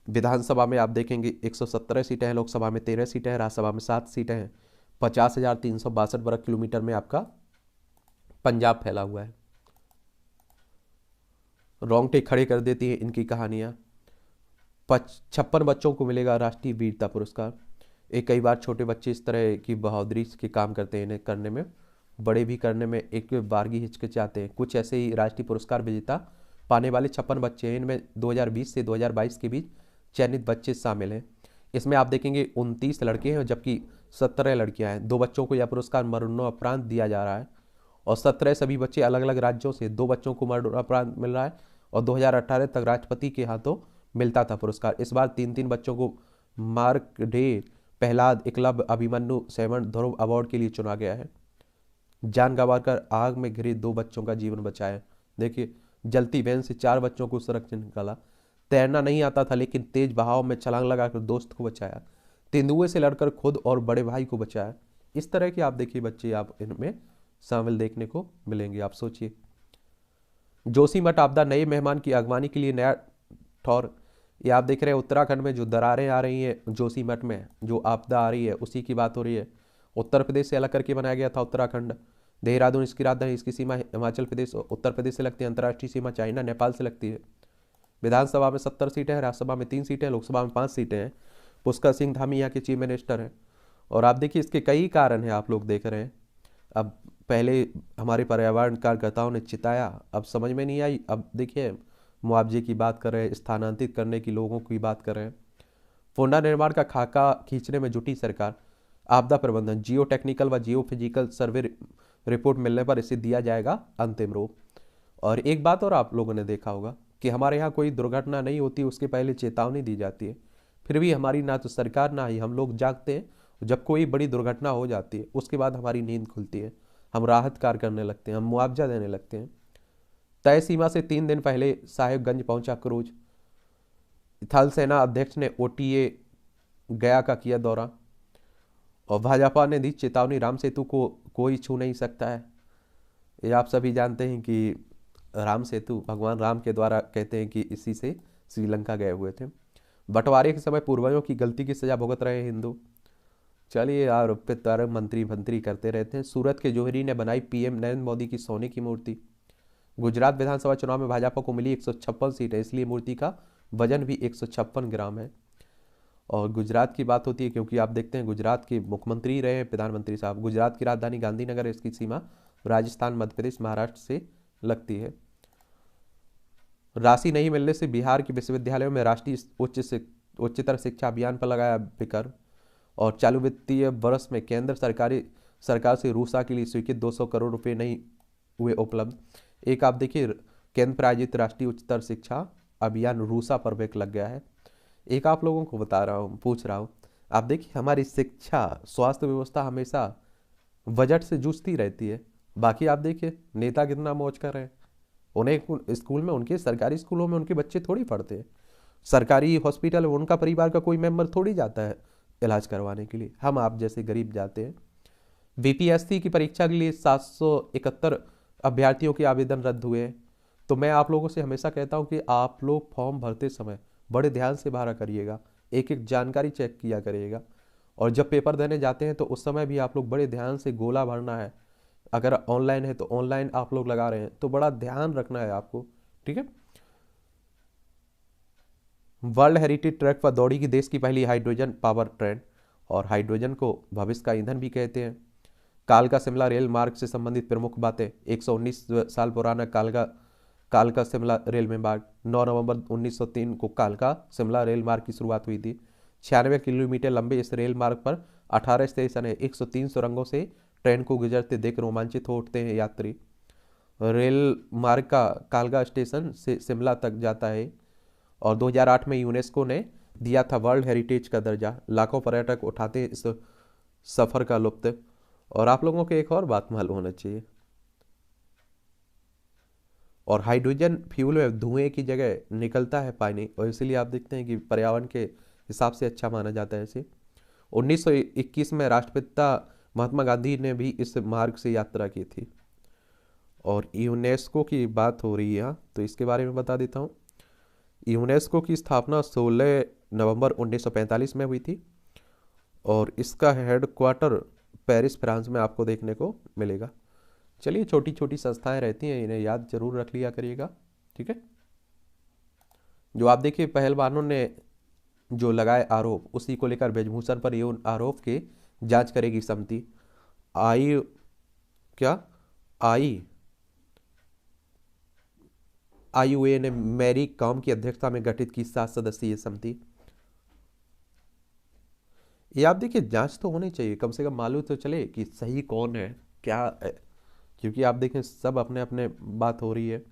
विधानसभा में आप देखेंगे 117 सीटें हैं, लोकसभा में 13 सीटें हैं, राज्यसभा में 7 सीटें हैं। 50,362 वर्ग किलोमीटर में आपका पंजाब फैला हुआ है। रोंगटे खड़े कर देती है इनकी कहानियां। 56 बच्चों को मिलेगा राष्ट्रीय वीरता पुरस्कार। एक कई बार छोटे बच्चे इस तरह की बहादुरी के काम करते हैं, इन्हें करने में, बड़े भी करने में एक बारगी हिचकिचाते हैं। कुछ ऐसे ही राष्ट्रीय पुरस्कार विजेता पाने वाले 56 बच्चे हैं। इनमें 2020 से 2022 के बीच चयनित बच्चे शामिल हैं। इसमें आप देखेंगे 29 लड़के हैं जबकि 17 लड़कियां हैं। 2 बच्चों को यह पुरस्कार मरणोपरांत दिया जा रहा है और 17 सभी बच्चे अलग अलग राज्यों से। 2 बच्चों को मरणोपरांत मिल रहा है और 2018 तक राष्ट्रपति के हाथों मिलता था पुरस्कार। इस बार 3 बच्चों को मार्कंडेय, प्रहलाद, एकलव्य, अभिमन्यु, सैमन, ध्रुव अवार्ड के लिए चुना गया है। जान गंवाकर आग में घिरे 2 बच्चों का जीवन बचाया। देखिए, जलती वैन से 4 बच्चों को सुरक्षित निकाला। तैरना नहीं आता था लेकिन तेज बहाव में छलांग लगाकर दोस्त को बचाया। तेंदुए से लड़कर खुद और बड़े भाई को बचाया। इस तरह के आप देखिए बच्चे आप इनमें शामिल देखने को मिलेंगे। आप सोचिए, जोशीमठ आपदा नए मेहमान की अगवानी के लिए नया ठौर। ये आप देख रहे हैं उत्तराखंड में जो दरारें आ रही हैं, जोशीमठ में जो आपदा आ रही है उसी की बात हो रही है। उत्तर प्रदेश से अलग करके बनाया गया था उत्तराखंड। देहरादून इसकी राजधानी, इसकी सीमा हिमाचल प्रदेश, उत्तर प्रदेश से लगती है। अंतर्राष्ट्रीय सीमा चाइना, नेपाल से लगती है। विधानसभा में 70 सीटें हैं, राज्यसभा में 3 सीटें हैं, लोकसभा में 5 सीटें हैं। पुष्कर सिंह धामी यहाँ के चीफ मिनिस्टर हैं। और आप देखिए इसके कई कारण हैं, आप लोग देख रहे हैं। अब पहले हमारे पर्यावरण कार्यकर्ताओं ने चिताया, अब समझ में नहीं आई। अब देखिए मुआवजे की बात कर रहे हैं, स्थानांतरित करने की लोगों की बात कर रहे हैं। फोंडा निर्माण का खाका खींचने में जुटी सरकार। आपदा प्रबंधन, जियो टेक्निकल व जियो फिजिकल सर्वे रिपोर्ट मिलने पर इसे दिया जाएगा अंतिम रूप। और एक बात और आप लोगों ने देखा होगा कि हमारे यहाँ कोई दुर्घटना नहीं होती उसके पहले चेतावनी दी जाती है। फिर भी हमारी ना तो सरकार ना ही हम लोग जागते हैं। जब कोई बड़ी दुर्घटना हो जाती है उसके बाद हमारी नींद खुलती है, हम राहत कार्य करने लगते हैं, हम मुआवजा देने लगते हैं। तय सीमा से 3 दिन पहले साहिबगंज पहुंचा क्रूज। थल सेना अध्यक्ष ने ओटीए गया का किया दौरा। और भाजपा ने दी चेतावनी, राम सेतु को कोई छू नहीं सकता है। ये आप सभी जानते हैं कि राम सेतु भगवान राम के द्वारा कहते हैं कि इसी से श्रीलंका गए हुए थे। बंटवारे के समय पूर्वजों की गलती की सजा भुगत रहे हैं हिंदू। चलिए यार, पितर मंत्री करते रहते हैं। सूरत के जौहरी ने बनाई पीएम नरेंद्र मोदी की सोने की मूर्ति। गुजरात विधानसभा चुनाव में भाजपा को मिली 156 सीटें, इसलिए मूर्ति का वजन भी 156 ग्राम है। और गुजरात की बात होती है क्योंकि आप देखते हैं गुजरात के मुख्यमंत्री रहे हैं प्रधानमंत्री साहब। गुजरात की राजधानी गांधीनगर, इसकी सीमा राजस्थान, मध्य प्रदेश, महाराष्ट्र से लगती है। राशि नहीं मिलने से बिहार के विश्वविद्यालयों में राष्ट्रीय उच्चतर शिक्षा अभियान पर लगाया विकर। और चालू वित्तीय वर्ष में केंद्र सरकार से रूसा के लिए स्वीकृत 200 करोड़ रुपए नहीं हुए उपलब्ध। एक आप देखिए, केंद्र प्रायोजित राष्ट्रीय उच्चतर शिक्षा अभियान रूसा पर ब्रेक लग गया है। एक आप लोगों को बता रहा हूँ, पूछ रहा हूँ, आप देखिए हमारी शिक्षा स्वास्थ्य व्यवस्था हमेशा बजट से जूझती रहती है। बाकी आप देखिए नेता कितना मौज कर रहे हैं। उन्हें स्कूल में, उनके सरकारी स्कूलों में उनके बच्चे थोड़ी पढ़ते हैं। सरकारी हॉस्पिटल में उनका परिवार का कोई मेंबर थोड़ी जाता है इलाज करवाने के लिए। हम आप जैसे गरीब जाते हैं। बीपीएससी की परीक्षा के लिए 771 अभ्यर्थियों के आवेदन रद्द हुए। तो मैं आप लोगों से हमेशा कहता हूं कि आप लोग फॉर्म भरते समय बड़े ध्यान से भरा करिएगा, एक एक जानकारी चेक किया करिएगा। और जब पेपर देने जाते हैं तो उस समय भी आप लोग बड़े ध्यान से गोला भरना है। अगर ऑनलाइन है तो ऑनलाइन आप लोग लगा रहे हैं तो बड़ा ध्यान रखना है आपको, ठीक है। वर्ल्ड हेरिटेज ट्रैक पर दौड़ेगी देश की पहली हाइड्रोजन पावर ट्रेन। और हाइड्रोजन को भविष्य का ईंधन भी कहते हैं। कालका शिमला रेल मार्ग से संबंधित प्रमुख बातें। 119 साल पुराना कालका शिमला रेल मार्ग 9 नवंबर 1903 को कालका शिमला रेल मार्ग की शुरुआत हुई थी। 96 किलोमीटर लंबे इस रेल मार्ग पर 18 स्टेशन है। 103 सुरंगों से ट्रेन को गुजरते देख रोमांचित हो उठते हैं यात्री। रेल मार्ग का कालका स्टेशन से शिमला तक जाता है। और 2008 में यूनेस्को ने दिया था वर्ल्ड हेरिटेज का दर्जा। लाखों पर्यटक उठाते हैं इस सफर का लुत्फ। और आप लोगों को एक और बात मालूम होना चाहिए, और हाइड्रोजन फ्यूल में धुएं की जगह निकलता है पानी, और इसीलिए आप देखते हैं कि पर्यावरण के हिसाब से अच्छा माना जाता है इसे। 1921 में राष्ट्रपिता महात्मा गांधी ने भी इस मार्ग से यात्रा की थी। और यूनेस्को की बात हो रही है यहाँ, तो इसके बारे में बता देता हूँ। यूनेस्को की स्थापना 16 नवंबर 1945 में हुई थी और इसका हेडक्वार्टर पेरिस फ्रांस में आपको देखने को मिलेगा। चलिए, छोटी छोटी संस्थाएं रहती हैं, इन्हें याद जरूर रख लिया करिएगा, ठीक है। जो आप देखिए पहलवानों ने जो लगाए आरोप, उसी को लेकर ब्रजभूषण पर ये उन आरोप की जांच करेगी समिति। आई क्या आई आईयूए ने मैरी कॉम की अध्यक्षता में गठित की 7 सदस्यीय समिति। ये आप देखिए, जांच तो होनी चाहिए, कम से कम मालूम तो चले कि सही कौन है क्या है। क्योंकि आप देखें सब अपने अपने बात हो रही है।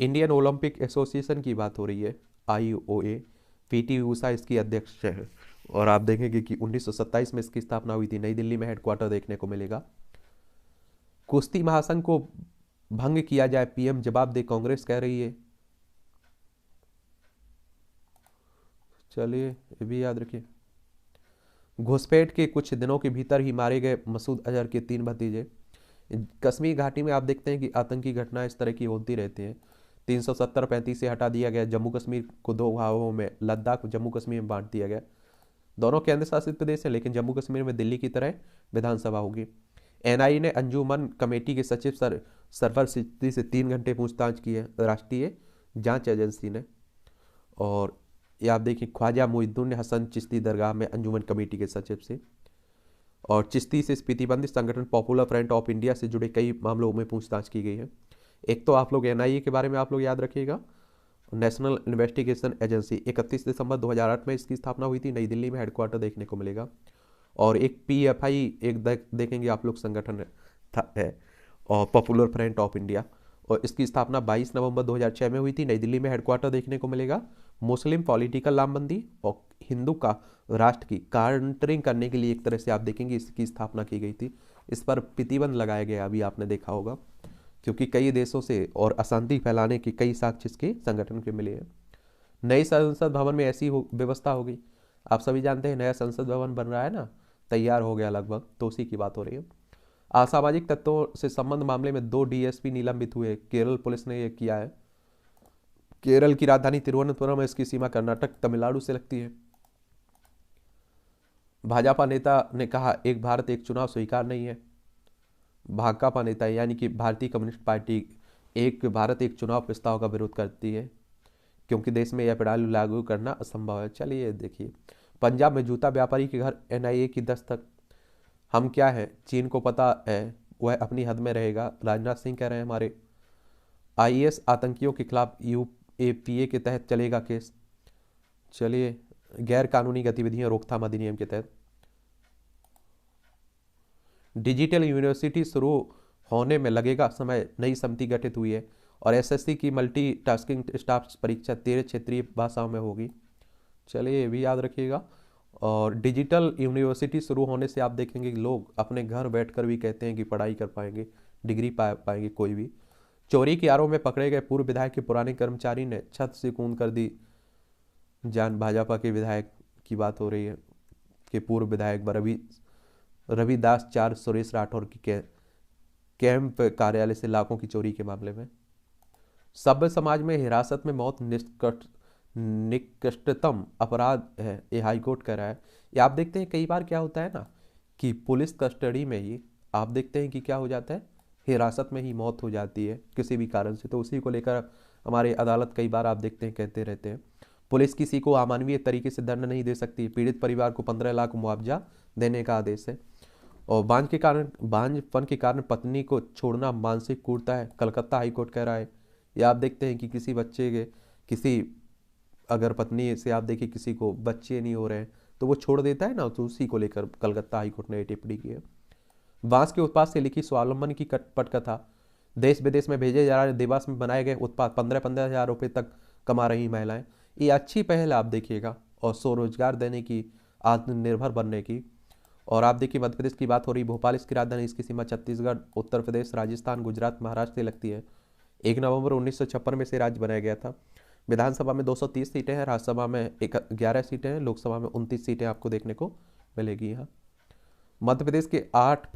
इंडियन ओलंपिक एसोसिएशन की बात हो रही है, आईओए। पीटी ऊषा इसकी अध्यक्ष है। और आप देखेंगे कि 1927 में इसकी स्थापना हुई थी, नई दिल्ली में हेडक्वार्टर देखने को मिलेगा। कुश्ती महासंघ को भंग किया जाए, पीएम जवाब दे, कांग्रेस कह रही है। चलिए, ये भी याद रखिए। घुसपैठ के कुछ दिनों के भीतर ही मारे गए मसूद अजहर के 3 भतीजे। कश्मीर घाटी में आप देखते हैं कि आतंकी घटनाएं इस तरह की होती रहती हैं। 370-35 से हटा दिया गया, जम्मू कश्मीर को 2 भागों में, लद्दाख जम्मू कश्मीर में बांट दिया गया। दोनों केंद्र शासित प्रदेश हैं, लेकिन जम्मू कश्मीर में दिल्ली की तरह विधानसभा होगी। एनआईए ने अंजुमन कमेटी के सचिव सरवर सिद्दी से 3 घंटे पूछताछ की है, राष्ट्रीय जांच एजेंसी ने। और ये आप देखिए, ख्वाजा मुहिद्दीन हसन चिश्ती दरगाह में अंजुमन कमेटी के सचिव से। और चिश्ती से प्रतिबंधित संगठन पॉपुलर फ्रंट ऑफ इंडिया से जुड़े कई मामलों में पूछताछ की गई है। एक तो आप लोग एनआईए के बारे में आप लोग याद रखिएगा, नेशनल इन्वेस्टिगेशन एजेंसी। 31 दिसंबर 2008 में इसकी स्थापना हुई थी, नई दिल्ली में हेडक्वार्टर देखने को मिलेगा। और एक पीएफआई एक देखेंगे आप लोग संगठन है, और पॉपुलर फ्रंट ऑफ इंडिया। और इसकी स्थापना 22 नवंबर 2006 में हुई थी, नई दिल्ली में हेडक्वार्टर देखने को मिलेगा। मुस्लिम पॉलिटिकल लामबंदी और हिंदू का राष्ट्र की काउंटरिंग करने के लिए एक तरह से आप देखेंगे इसकी स्थापना की गई थी। इस पर प्रतिबंध लगाया गया, अभी आपने देखा होगा, क्योंकि कई देशों से और अशांति फैलाने के कई साक्ष्य इसके संगठन के मिले हैं। नई संसद भवन में ऐसी व्यवस्था होगी। आप सभी जानते हैं नया संसद भवन बन रहा है ना, तैयार हो गया लगभग, तो उसी की बात हो रही है। असामाजिक तत्वों से संबंध मामले में 2 डीएसपी निलंबित हुए, केरल पुलिस ने यह किया है। केरल की राजधानी तिरुवनंतपुरम में, इसकी सीमा कर्नाटक तमिलनाडु से लगती है। भाजपा नेता ने कहा, एक भारत एक चुनाव स्वीकार नहीं है। भाकपा नेता यानी कि भारतीय कम्युनिस्ट पार्टी एक भारत एक चुनाव प्रस्ताव का विरोध करती है, क्योंकि देश में यह प्रणाली लागू करना असंभव है। चलिए देखिए, पंजाब में जूता व्यापारी के घर एनआईए की दस्तक। हम क्या है, चीन को पता है वह अपनी हद में रहेगा, राजनाथ सिंह कह रहे हैं हमारे। आईएस आतंकियों के खिलाफ यूएपीए के तहत चलेगा केस। चलिए, गैर कानूनी गतिविधियां रोकथाम अधिनियम के तहत। डिजिटल यूनिवर्सिटी शुरू होने में लगेगा समय, नई समिति गठित हुई है। और एसएससी की मल्टीटास्किंग स्टाफ परीक्षा 13 क्षेत्रीय भाषाओं में होगी। चलिए, ये भी याद रखिएगा। और डिजिटल यूनिवर्सिटी शुरू होने से आप देखेंगे कि लोग अपने घर बैठकर भी कहते हैं कि पढ़ाई कर पाएंगे, डिग्री पाएंगे कोई भी। चोरी के आरोप में पकड़े गए पूर्व विधायक के पुराने कर्मचारी ने छत से कूद कर दी जान। भाजपा के विधायक की बात हो रही है कि पूर्व विधायक रविदास चार सुरेश राठौर की कैंप कार्यालय से लाखों की चोरी के मामले में। सभ्य समाज में हिरासत में मौत निकृष्टतम अपराध है, ये हाईकोर्ट कह रहा है। ये आप देखते हैं कई बार क्या होता है ना, कि पुलिस कस्टडी में ही आप देखते हैं कि क्या हो जाता है, हिरासत में ही मौत हो जाती है किसी भी कारण से। तो उसी को लेकर हमारे अदालत कई बार आप देखते हैं कहते रहते हैं, पुलिस किसी को अमानवीय तरीके से दंड नहीं दे सकती, पीड़ित परिवार को 15 लाख मुआवजा देने का आदेश है। और बांझपन के कारण पत्नी को छोड़ना मानसिक क्रूरता है, कलकत्ता हाईकोर्ट कह रहा है। या आप देखते हैं कि किसी बच्चे के अगर पत्नी से आप देखिए किसी को बच्चे नहीं हो रहे हैं तो वो छोड़ देता है ना, तो उसी को लेकर कलकत्ता हाईकोर्ट ने टिप्पणी की है। बांस के उत्पाद से लिखी स्वावलंबन की पटकथा, देश विदेश में भेजे जा रहे देवास में बनाए गए उत्पाद 15-15 हज़ार रुपये तक कमा रही महिलाएं। ये अच्छी पहल आप देखिएगा, और स्वरोजगार देने की, आत्मनिर्भर बनने की। और आप देखिए मध्य प्रदेश की बात हो रही, भोपाल इसकी राजधानी, इसकी सीमा छत्तीसगढ़, उत्तर प्रदेश, राजस्थान, गुजरात, महाराष्ट्र से लगती है। 1 नवंबर 1956 में से राज्य बनाया गया था। विधानसभा में 230 सीटें हैं, राज्यसभा में 11 सीटें हैं, लोकसभा में 29 सीटें आपको देखने को मिलेगी। यहाँ मध्य प्रदेश के 8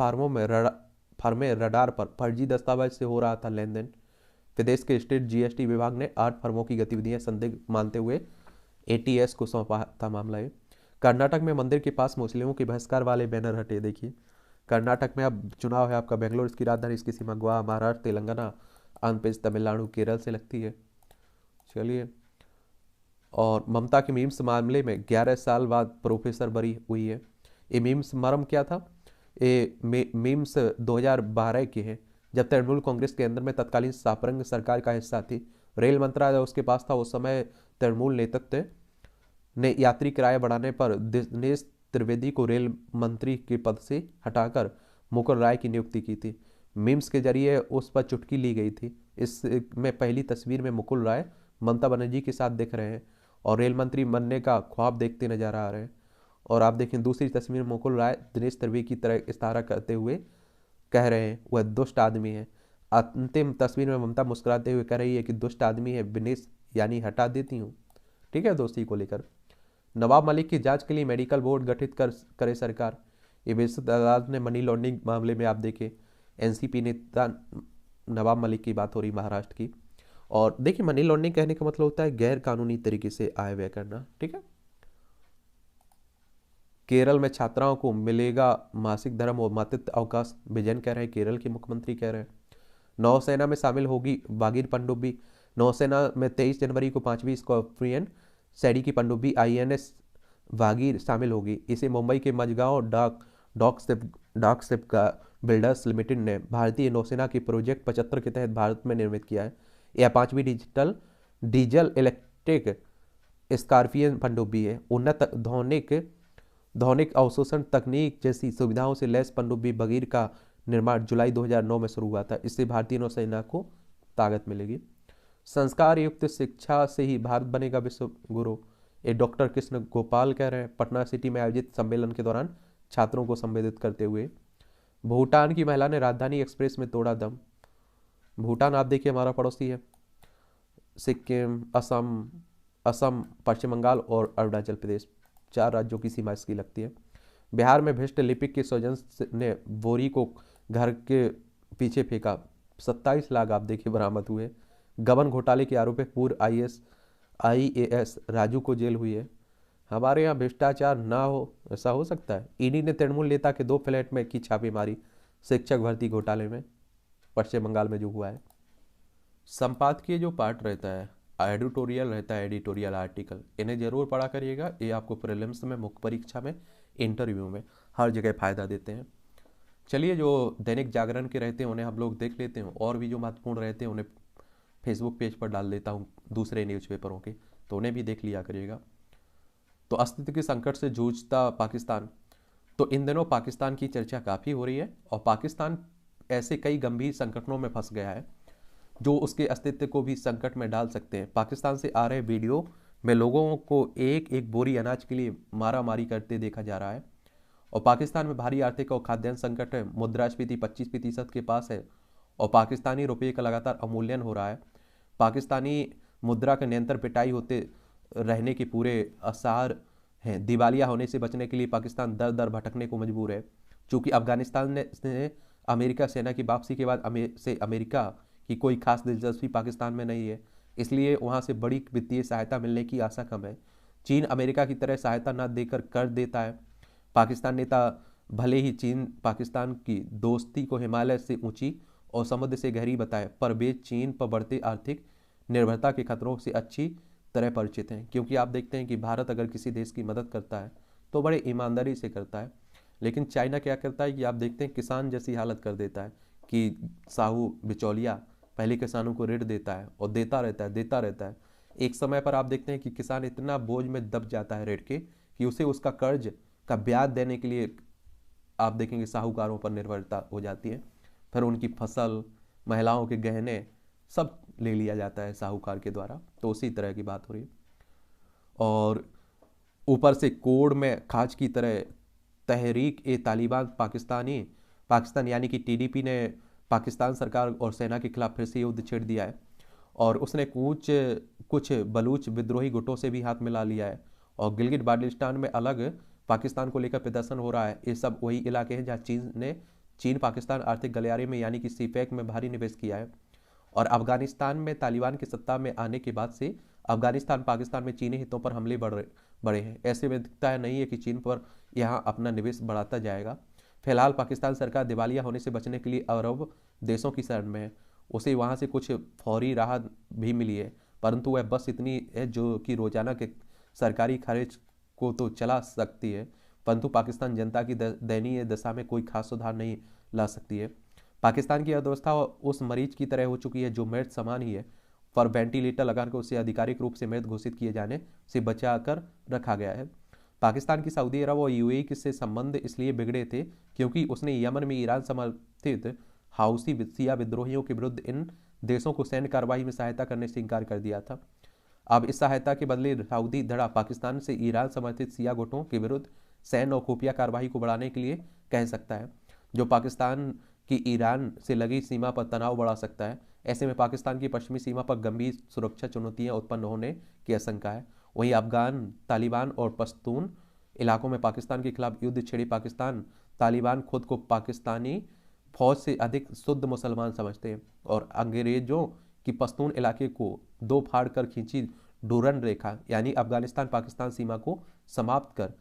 फार्मे रडार पर फर्जी दस्तावेज से हो रहा था लेन देन। प्रदेश के स्टेट जीएसटी विभाग ने 8 फर्मों की गतिविधियां संदिग्ध मानते हुए एटीएस को सौंपा था मामला। कर्नाटक में मंदिर के पास मुस्लिमों के बहिष्कार वाले बैनर हटे। देखिए, कर्नाटक में अब चुनाव है आपका, बेंगलोर इसकी राजधानी, इसकी सीमा गोवा, महाराष्ट्र, तेलंगाना, आंध्र प्रदेश, तमिलनाडु, केरल से लगती है। चलिए, और ममता के मीम्स मामले में 11 साल बाद प्रोफेसर बरी हुई है। ये मीम्स मर्म क्या था? ये मीम्स 2012 के हैं, जब तृणमूल कांग्रेस के अंदर में तत्कालीन सापरंग सरकार का हिस्सा थी। रेल मंत्रालय उसके पास था उस समय। तृणमूल नेतृत्व ने यात्री किराया बढ़ाने पर दिनेश त्रिवेदी को रेल मंत्री के पद से हटाकर मुकुल राय की नियुक्ति की थी। मीम्स के जरिए उस पर चुटकी ली गई थी। इसमें पहली तस्वीर में मुकुल राय ममता बनर्जी के साथ दिख रहे हैं और रेल मंत्री बनने का ख्वाब देखते नजर आ रहे हैं। और आप देखें दूसरी तस्वीर में मुकुल राय दिनेश त्रिवेदी की तरह इशारा करते हुए कह रहे हैं वह दुष्ट आदमी है। अंतिम तस्वीर में ममता मुस्कुराते हुए कह रही है कि दुष्ट आदमी है दिनेश, यानी हटा देती हूँ। ठीक है, दोस्ती को लेकर नवाब मलिक की जांच के लिए मेडिकल बोर्ड गठित करे सरकार। ये विशेष अदालत ने मनी लॉन्ड्रिंग मामले में आप देखें एनसीपी नेता नवाब मलिक की बात हो रही महाराष्ट्र की। और देखिए मनी लॉन्ड्रिंग कहने का मतलब होता है गैर कानूनी तरीके से आय व्यय करना। ठीक है, केरल में छात्राओं को मिलेगा मासिक धर्म और मातृत्व अवकाश, विजयन कह रहे हैं, केरल के मुख्यमंत्री कह रहे हैं। नौसेना में शामिल होगी बागीर पनडुब्बी। नौसेना में 23 जनवरी को 5वीं स्क्वाड्रन सैडी की पनडुब्बी INS वागीर शामिल होगी। इसे मुंबई के मझगांव डॉक शिप का बिल्डर्स लिमिटेड ने भारतीय नौसेना के प्रोजेक्ट 75 के तहत भारत में निर्मित किया है। यह 5वीं डीजल इलेक्ट्रिक स्कॉर्पियन पनडुब्बी है। उन्नत ध्वनिक अवशोषण तकनीक जैसी सुविधाओं से लैस पनडुब्बी बगीर का निर्माण जुलाई 2009 में शुरू हुआ था। इससे भारतीय नौसेना को ताकत मिलेगी। संस्कार युक्त शिक्षा से ही भारत बनेगा विश्व गुरु, ये डॉक्टर कृष्ण गोपाल कह रहे हैं पटना सिटी में आयोजित सम्मेलन के दौरान छात्रों को संबोधित करते हुए। भूटान की महिला ने राजधानी एक्सप्रेस में तोड़ा दम। भूटान आप देखिए हमारा पड़ोसी है। सिक्किम, असम, पश्चिम बंगाल और अरुणाचल प्रदेश, 4 राज्यों की सीमा इसकी लगती है। बिहार में भ्रष्ट लिपिक के स्वजन ने बोरी को घर के पीछे फेंका। 27 लाख आप देखिए बरामद हुए। गबन घोटाले के आरोप में पूर्व IAS राजू को जेल हुई है। हमारे यहाँ भ्रष्टाचार ना हो, ऐसा हो सकता है? ईडी ने तृणमूल नेता के 2 फ्लैट में की छापेमारी शिक्षक भर्ती घोटाले में, पश्चिम बंगाल में जो हुआ है। संपादकीय जो पार्ट रहता है, एडिटोरियल रहता है, एडिटोरियल आर्टिकल, इन्हें जरूर पढ़ा करिएगा। ये आपको प्रीलिम्स में, मुख्य परीक्षा में, इंटरव्यू में हर जगह फायदा देते हैं। चलिए, जो दैनिक जागरण के रहते हैं उन्हें हम लोग देख लेते हैं, और भी जो महत्वपूर्ण रहते हैं उन्हें फेसबुक पेज पर डाल देता हूँ दूसरे न्यूज़पेपरों के, तो उन्हें भी देख लिया करिएगा। तो अस्तित्व के संकट से जूझता पाकिस्तान, तो इन दिनों पाकिस्तान की चर्चा काफ़ी हो रही है और पाकिस्तान ऐसे कई गंभीर संकटों में फंस गया है जो उसके अस्तित्व को भी संकट में डाल सकते हैं। पाकिस्तान से आ रहे वीडियो में लोगों को एक एक बोरी अनाज के लिए मारा मारी करते देखा जा रहा है और पाकिस्तान में भारी आर्थिक और खाद्यान्न संकट है। मुद्रास्फीति 25% के पास है और पाकिस्तानी रुपये का लगातार अवमूल्यन हो रहा है। पाकिस्तानी मुद्रा का निरंतर पिटाई होते रहने के पूरे आसार हैं। दिवालिया होने से बचने के लिए पाकिस्तान दर दर भटकने को मजबूर है। चूँकि अफगानिस्तान ने अमेरिका सेना की वापसी के बाद अमेरिका की कोई खास दिलचस्पी पाकिस्तान में नहीं है, इसलिए वहाँ से बड़ी वित्तीय सहायता मिलने की आशा कम है। चीन अमेरिका की तरह सहायता न देकर कर देता है। पाकिस्तान नेता भले ही चीन पाकिस्तान की दोस्ती को हिमालय से ऊंची और समुद्र से गहरी बताए, पर वे चीन पर बढ़ते आर्थिक निर्भरता के खतरों से अच्छी तरह परिचित हैं। क्योंकि आप देखते हैं कि भारत अगर किसी देश की मदद करता है तो बड़े ईमानदारी से करता है, लेकिन चाइना क्या करता है कि आप देखते हैं किसान जैसी हालत कर देता है कि साहू बिचौलिया पहले किसानों को ऋण देता है और देता रहता है। एक समय पर आप देखते हैं कि किसान इतना बोझ में दब जाता है ऋण के कि उसे उसका कर्ज का ब्याज देने के लिए आप देखेंगे साहूकारों पर निर्भरता हो जाती है। फिर उनकी फसल, महिलाओं के गहने सब ले लिया जाता है साहूकार के द्वारा। तो उसी तरह की बात हो रही है और ऊपर से कोड में खाज की तरह तहरीक-ए-तालिबान पाकिस्तान यानी कि TDP ने पाकिस्तान सरकार और सेना के खिलाफ फिर से युद्ध छेड़ दिया है और उसने कुछ बलूच विद्रोही गुटों से भी हाथ मिला लिया है और गिलगित बाल्टिस्तान में अलग पाकिस्तान को लेकर प्रदर्शन हो रहा है। ये सब वही इलाके हैं जहाँ चीन पाकिस्तान आर्थिक गलियारे में यानी कि सीपैक में भारी निवेश किया है और अफगानिस्तान में तालिबान की सत्ता में आने के बाद से अफगानिस्तान पाकिस्तान में चीनी हितों पर हमले बढ़े हैं। ऐसे में दिखता है नहीं है कि चीन पर यहाँ अपना निवेश बढ़ाता जाएगा। फिलहाल पाकिस्तान सरकार दिवालिया होने से बचने के लिए अरब देशों की शरण में है। उसे वहाँ से कुछ फौरी राहत भी मिली है, परंतु वह बस इतनी है जो कि रोजाना के सरकारी खर्च को तो चला सकती है, परंतु पाकिस्तान जनता की दयनीय दशा में कोई खास सुधार नहीं ला सकती है। पाकिस्तान की अर्थव्यवस्था उस मरीज की तरह हो चुकी है जो मृत समान ही है, पर वेंटिलेटर लगाकर उसे आधिकारिक रूप से मृत घोषित किए जाने से बचा कर रखा गया है। पाकिस्तान की सऊदी अरब और यूएई से संबंध इसलिए बिगड़े थे क्योंकि उसने यमन में ईरान समर्थित हाउसी शिया विद्रोहियों के विरुद्ध इन देशों को सैन्य कार्रवाई में सहायता करने से इनकार कर दिया था। अब इस सहायता के बदले सऊदी धड़ा पाकिस्तान से ईरान समर्थित शिया गुटों के विरुद्ध सैन्य और खुफिया कार्रवाई को बढ़ाने के लिए कह सकता है, जो पाकिस्तान की ईरान से लगी सीमा पर तनाव बढ़ा सकता है। ऐसे में पाकिस्तान की पश्चिमी सीमा पर गंभीर सुरक्षा चुनौतियां उत्पन्न होने की आशंका है। वहीं अफगान तालिबान और पश्तून इलाकों में पाकिस्तान के खिलाफ युद्ध छेड़ी पाकिस्तान तालिबान खुद को पाकिस्तानी फौज से अधिक शुद्ध मुसलमान समझते हैं और अंग्रेजों की पश्तून इलाके को दो फाड़ कर खींची डूरन रेखा यानी अफगानिस्तान पाकिस्तान सीमा को समाप्त कर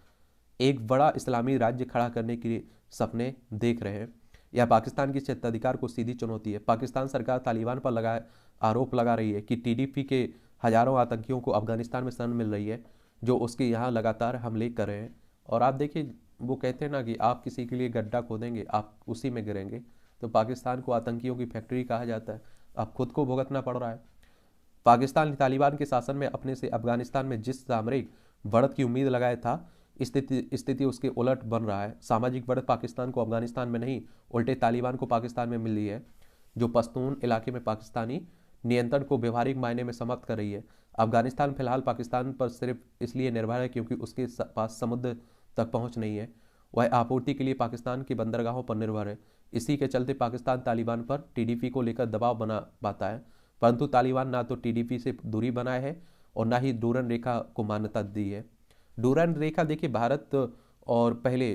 एक बड़ा इस्लामी राज्य खड़ा करने के सपने देख रहे हैं। यह पाकिस्तान की क्षेत्राधिकार को सीधी चुनौती है। पाकिस्तान सरकार तालिबान पर आरोप लगा रही है कि टीडीपी के हजारों आतंकियों को अफगानिस्तान में शरण मिल रही है, जो उसके यहाँ लगातार हमले कर रहे हैं। और आप देखिए, वो कहते हैं ना कि आप किसी के लिए गड्ढा खोदेंगे आप उसी में गिरेंगे, तो पाकिस्तान को आतंकियों की फैक्ट्री कहा जाता है। अब खुद को भुगतना पड़ रहा है। पाकिस्तान तालिबान के शासन में अपने से अफगानिस्तान में जिस सामरिक बढ़त की उम्मीद लगाया था, स्थिति उसके उलट बन रहा है। सामाजिक बढ़त पाकिस्तान को अफगानिस्तान में नहीं, उल्टे तालिबान को पाकिस्तान में मिल रही है, जो पश्तून इलाके में पाकिस्तानी नियंत्रण को व्यवहारिक मायने में समाप्त कर रही है। अफगानिस्तान फिलहाल पाकिस्तान पर सिर्फ इसलिए निर्भर है क्योंकि उसके पास समुद्र तक पहुंच नहीं है। वह आपूर्ति के लिए पाकिस्तान की बंदरगाहों पर निर्भर है। इसी के चलते पाकिस्तान तालिबान पर टीडीपी को लेकर दबाव बना पाता है, परंतु तालिबान ना तो टीडीपी से दूरी बनाए है और ना ही डूरन रेखा को मान्यता दी है। डूरन रेखा देखिए भारत और पहले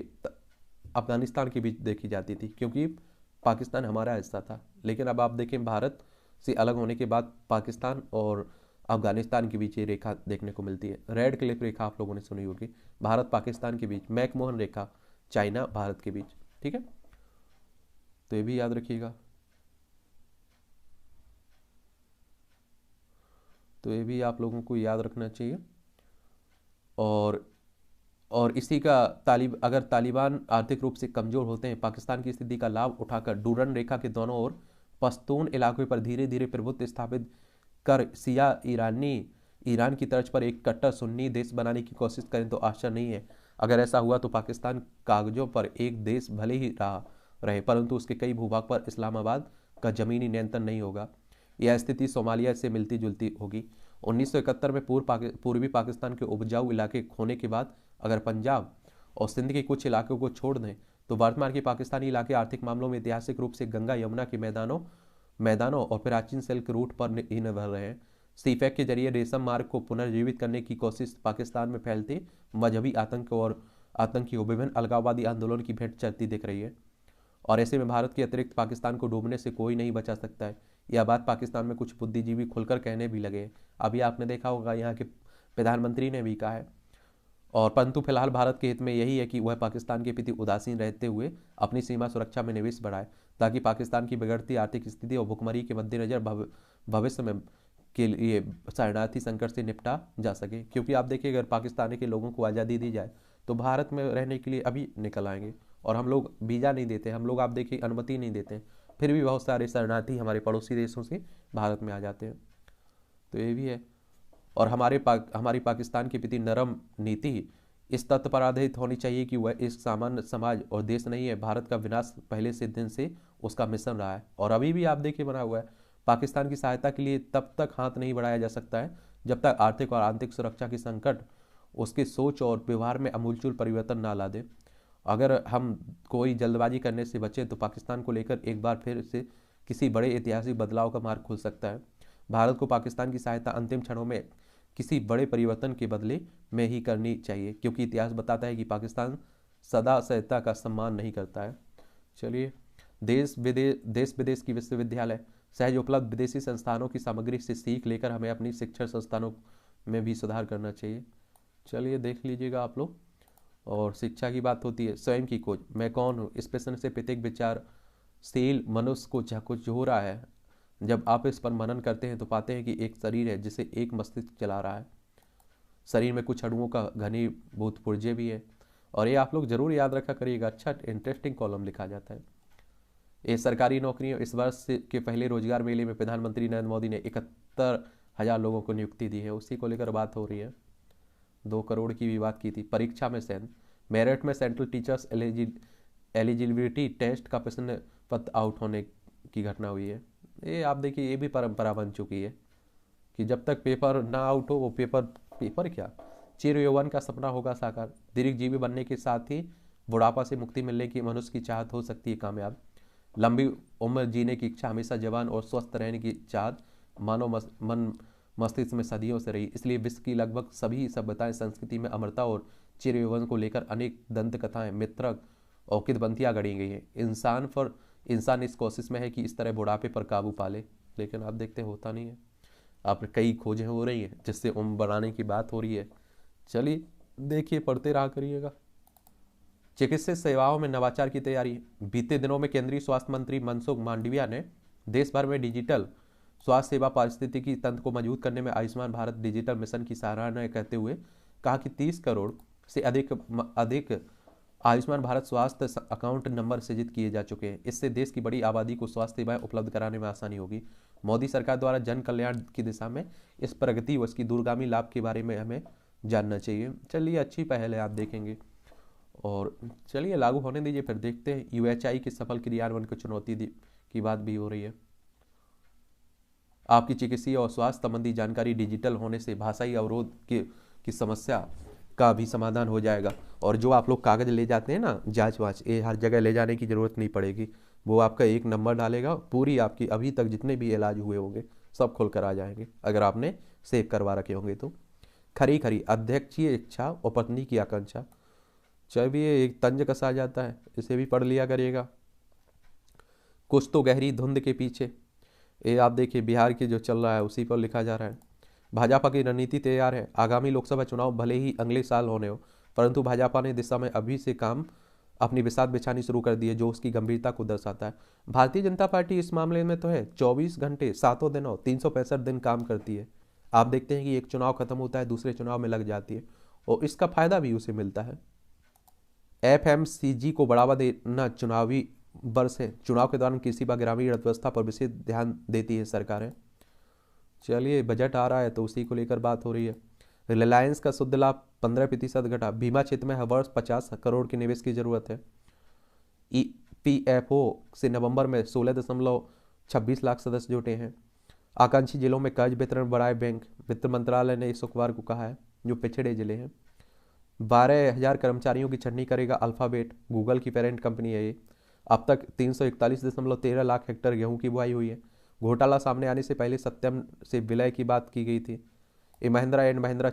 अफगानिस्तान के बीच देखी जाती थी क्योंकि पाकिस्तान हमारा हिस्सा था, लेकिन अब आप देखें भारत से अलग होने के बाद पाकिस्तान और अफगानिस्तान के बीच ये रेखा देखने को मिलती है। रेड क्लिफ रेखा आप लोगों ने सुनी होगी, भारत पाकिस्तान के बीच। मैकमोहन रेखा चाइना भारत के बीच। ठीक है, तो ये भी याद रखिएगा। तो ये भी आप लोगों को याद रखना चाहिए। और इसी का अगर तालिबान आर्थिक रूप से कमजोर होते हैं, पाकिस्तान की स्थिति का लाभ उठाकर डूरन रेखा के दोनों ओर पश्तून इलाकों पर धीरे धीरे प्रभुत्व स्थापित कर सिया ईरान की तर्ज पर एक कट्टर सुन्नी देश बनाने की कोशिश करें तो आश्चर्य नहीं है। अगर ऐसा हुआ तो पाकिस्तान कागजों पर एक देश भले ही रहे, परंतु उसके कई भूभाग पर इस्लामाबाद का जमीनी नियंत्रण नहीं होगा। यह स्थिति सोमालिया से मिलती जुलती होगी। 1971 में पूर्वी पाकिस्तान के उपजाऊ इलाके खोने के बाद अगर पंजाब और सिंध के कुछ इलाकों को छोड़ दें तो वर्तमान के पाकिस्तानी इलाके आर्थिक मामलों में ऐतिहासिक रूप से गंगा यमुना के मैदानों और प्राचीन सिल्क रूट पर ही निर्भर रहे हैं। सीफेक के जरिए रेशम मार्ग को पुनर्जीवित करने की कोशिश पाकिस्तान में फैलते मजहबी आतंक और आतंकियों विभिन्न अलगाववादी आंदोलन की भेंट चलती दिख रही है। और ऐसे में भारत के अतिरिक्त पाकिस्तान को डूबने से कोई नहीं बचा सकता है। यह बात पाकिस्तान में कुछ बुद्धिजीवी खुलकर कहने भी लगे। अभी आपने देखा होगा यहाँ के प्रधानमंत्री ने भी कहा है। और परंतु फिलहाल भारत के हित में यही है कि वह पाकिस्तान के प्रति उदासीन रहते हुए अपनी सीमा सुरक्षा में निवेश बढ़ाए, ताकि पाकिस्तान की बिगड़ती आर्थिक स्थिति और भुखमरी के मद्देनजर भविष्य में के लिए शरणार्थी संकट से निपटा जा सके। क्योंकि आप देखिए, अगर पाकिस्तान के लोगों को आज़ादी दी जाए तो भारत में रहने के लिए अभी निकल आएंगे, और हम लोग वीज़ा नहीं देते, हम लोग आप देखिए अनुमति नहीं देते, फिर भी बहुत सारे शरणार्थी हमारे पड़ोसी देशों से भारत में आ जाते हैं। तो ये भी है। और हमारी पाकिस्तान के प्रति नरम नीति इस तथ्य पर आधारित होनी चाहिए कि वह एक सामान्य समाज और देश नहीं है। भारत का विनाश पहले से दिन से उसका मिशन रहा है और अभी भी आप देखिए बना हुआ है। पाकिस्तान की सहायता के लिए तब तक हाथ नहीं बढ़ाया जा सकता है जब तक आर्थिक और आंतरिक सुरक्षा की संकट उसके सोच और व्यवहार में आमूलचूल परिवर्तन ना ला दे। अगर हम कोई जल्दबाजी करने से बचे तो पाकिस्तान को लेकर एक बार फिर से किसी बड़े ऐतिहासिक बदलाव का मार्ग खुल सकता है। भारत को पाकिस्तान की सहायता अंतिम क्षणों में किसी बड़े परिवर्तन के बदले में ही करनी चाहिए, क्योंकि इतिहास बताता है कि पाकिस्तान सदा सहायता का सम्मान नहीं करता है। चलिए, देश विदेश की विश्वविद्यालय सहज उपलब्ध विदेशी संस्थानों की सामग्री से सीख लेकर हमें अपनी शिक्षण संस्थानों में भी सुधार करना चाहिए। चलिए देख लीजिएगा आप लोग। और शिक्षा की बात होती है, स्वयं की खोज, मैं कौन हूँ, इस प्रश्न से प्रत्येक विचारशील मनुष्य को जहाँ कुछ हो रहा है, जब आप इस पर मनन करते हैं तो पाते हैं कि एक शरीर है जिसे एक मस्तिष्क चला रहा है। शरीर में कुछ अणुओं का घनीभूत पुर्जे भी है। और ये आप लोग जरूर याद रखा करिएगा, अच्छा इंटरेस्टिंग कॉलम लिखा जाता है। ये सरकारी नौकरियों, इस वर्ष के पहले रोजगार मेले में प्रधानमंत्री नरेंद्र मोदी ने 71,000 लोगों को नियुक्ति दी है, उसी को लेकर बात हो रही है। 2 करोड़ की भी बात की थी। परीक्षा में सेंध, मेरिट में सेंट्रल टीचर्स एलिजिबिलिटी टेस्ट का प्रश्न पत्र आउट होने की घटना हुई है। ये आप देखिए, ये भी परंपरा बन चुकी है कि जब तक पेपर ना आउट हो वो पेपर क्या, चिर यौवन का सपना होगा साकार। दीर्घजीवी बनने के साथ ही बुढ़ापा से मुक्ति मिलने की मनुष्य की चाहत हो सकती है कामयाब। लंबी उम्र जीने की इच्छा, हमेशा जवान और स्वस्थ रहने की चाहत मानव मन मस्तिष्क में सदियों से रही। इसलिए विश्व की लगभग सभी सभ्यताएं संस्कृति में अमरता और चिर यौवन को लेकर अनेक दंत कथाएं, मित्रक और किदबंतियां गढ़ी गई हैं। इंसान इस कोशिश में है कि इस तरह बुढ़ापे पर काबू पाले, लेकिन आप देखते हैं होता नहीं है। आप कई खोजें हो रही हैं जिससे उम्र बढ़ाने की बात हो रही है। चलिए देखिए, पढ़ते रहा करिएगा। चिकित्सा सेवाओं में नवाचार की तैयारी। बीते दिनों में केंद्रीय स्वास्थ्य मंत्री मनसुख मांडविया ने देश भर में डिजिटल स्वास्थ्य सेवा पारिस्थितिकी तंत्र को मजबूत करने में आयुष्मान भारत डिजिटल मिशन की सराहना करते हुए कहा कि 30 करोड़ से अधिक आयुष्मान भारत स्वास्थ्य अकाउंट नंबर सृजित किए जा चुके हैं। इससे देश की बड़ी आबादी को स्वास्थ्य सेवाएं उपलब्ध कराने में आसानी होगी। मोदी सरकार द्वारा जन कल्याण की दिशा में इस प्रगति व इसकी दूरगामी लाभ के बारे में हमें जानना चाहिए। चलिए, अच्छी पहल है, आप देखेंगे। और चलिए लागू होने दीजिए, फिर देखते हैं। यूएचआई के सफल क्रियान्वयन को चुनौती की बात भी हो रही है। आपकी चिकित्सीय और स्वास्थ्य संबंधी जानकारी डिजिटल होने से भाषाई अवरोध की समस्या का भी समाधान हो जाएगा। और जो आप लोग कागज ले जाते हैं ना, जांच वाच, ये हर जगह ले जाने की जरूरत नहीं पड़ेगी। वो आपका एक नंबर डालेगा, पूरी आपकी अभी तक जितने भी इलाज हुए होंगे सब खुल कर आ जाएंगे, अगर आपने सेव करवा रखे होंगे तो। खरी खरी अध्यक्षीय इच्छा और पत्नी की आकांक्षा, चलिए एक तंज कसा जाता है, इसे भी पढ़ लिया करिएगा। कुछ तो गहरी धुंध के पीछे, ये आप देखिए बिहार की जो चल रहा है उसी पर लिखा जा रहा है। भाजपा की रणनीति तैयार है। आगामी लोकसभा चुनाव भले ही अगले साल होने हो, परंतु भाजपा ने दिशा में अभी से काम अपनी बिसात बिछानी शुरू कर दी है, जो उसकी गंभीरता को दर्शाता है। भारतीय जनता पार्टी इस मामले में तो है 24 घंटे 7 दिनों 365 दिन काम करती है। आप देखते हैं कि एक चुनाव खत्म होता है, दूसरे चुनाव में लग जाती है और इसका फायदा भी उसे मिलता है। एफएमसीजी को बढ़ावा देना चुनावी वर्ष है। चुनाव के दौरान कृषि व ग्रामीण अर्थव्यवस्था पर विशेष ध्यान देती है सरकारें। चलिए बजट आ रहा है तो उसी को लेकर बात हो रही है। रिलायंस का शुद्ध लाभ 15% घटा। बीमा क्षेत्र में हर वर्ष 50 करोड़ के निवेश की जरूरत है। ईपीएफओ से नवंबर में 16.26 लाख सदस्य जुटे हैं। आकांक्षी जिलों में कर्ज वितरण बढ़ाए बैंक, वित्त मंत्रालय ने इस शुक्रवार को कहा है, जो पिछड़े जिले हैं। 12,000 कर्मचारियों की छटनी करेगा अल्फाबेट, गूगल की पेरेंट कंपनी है ये। अब तक 341.13 लाख हेक्टेयर गेहूं की बुआई हुई है। घोटाला सामने आने से पहले सत्यम से विलय की बात की गई थी। ये महिंद्रा एंड महिंद्रा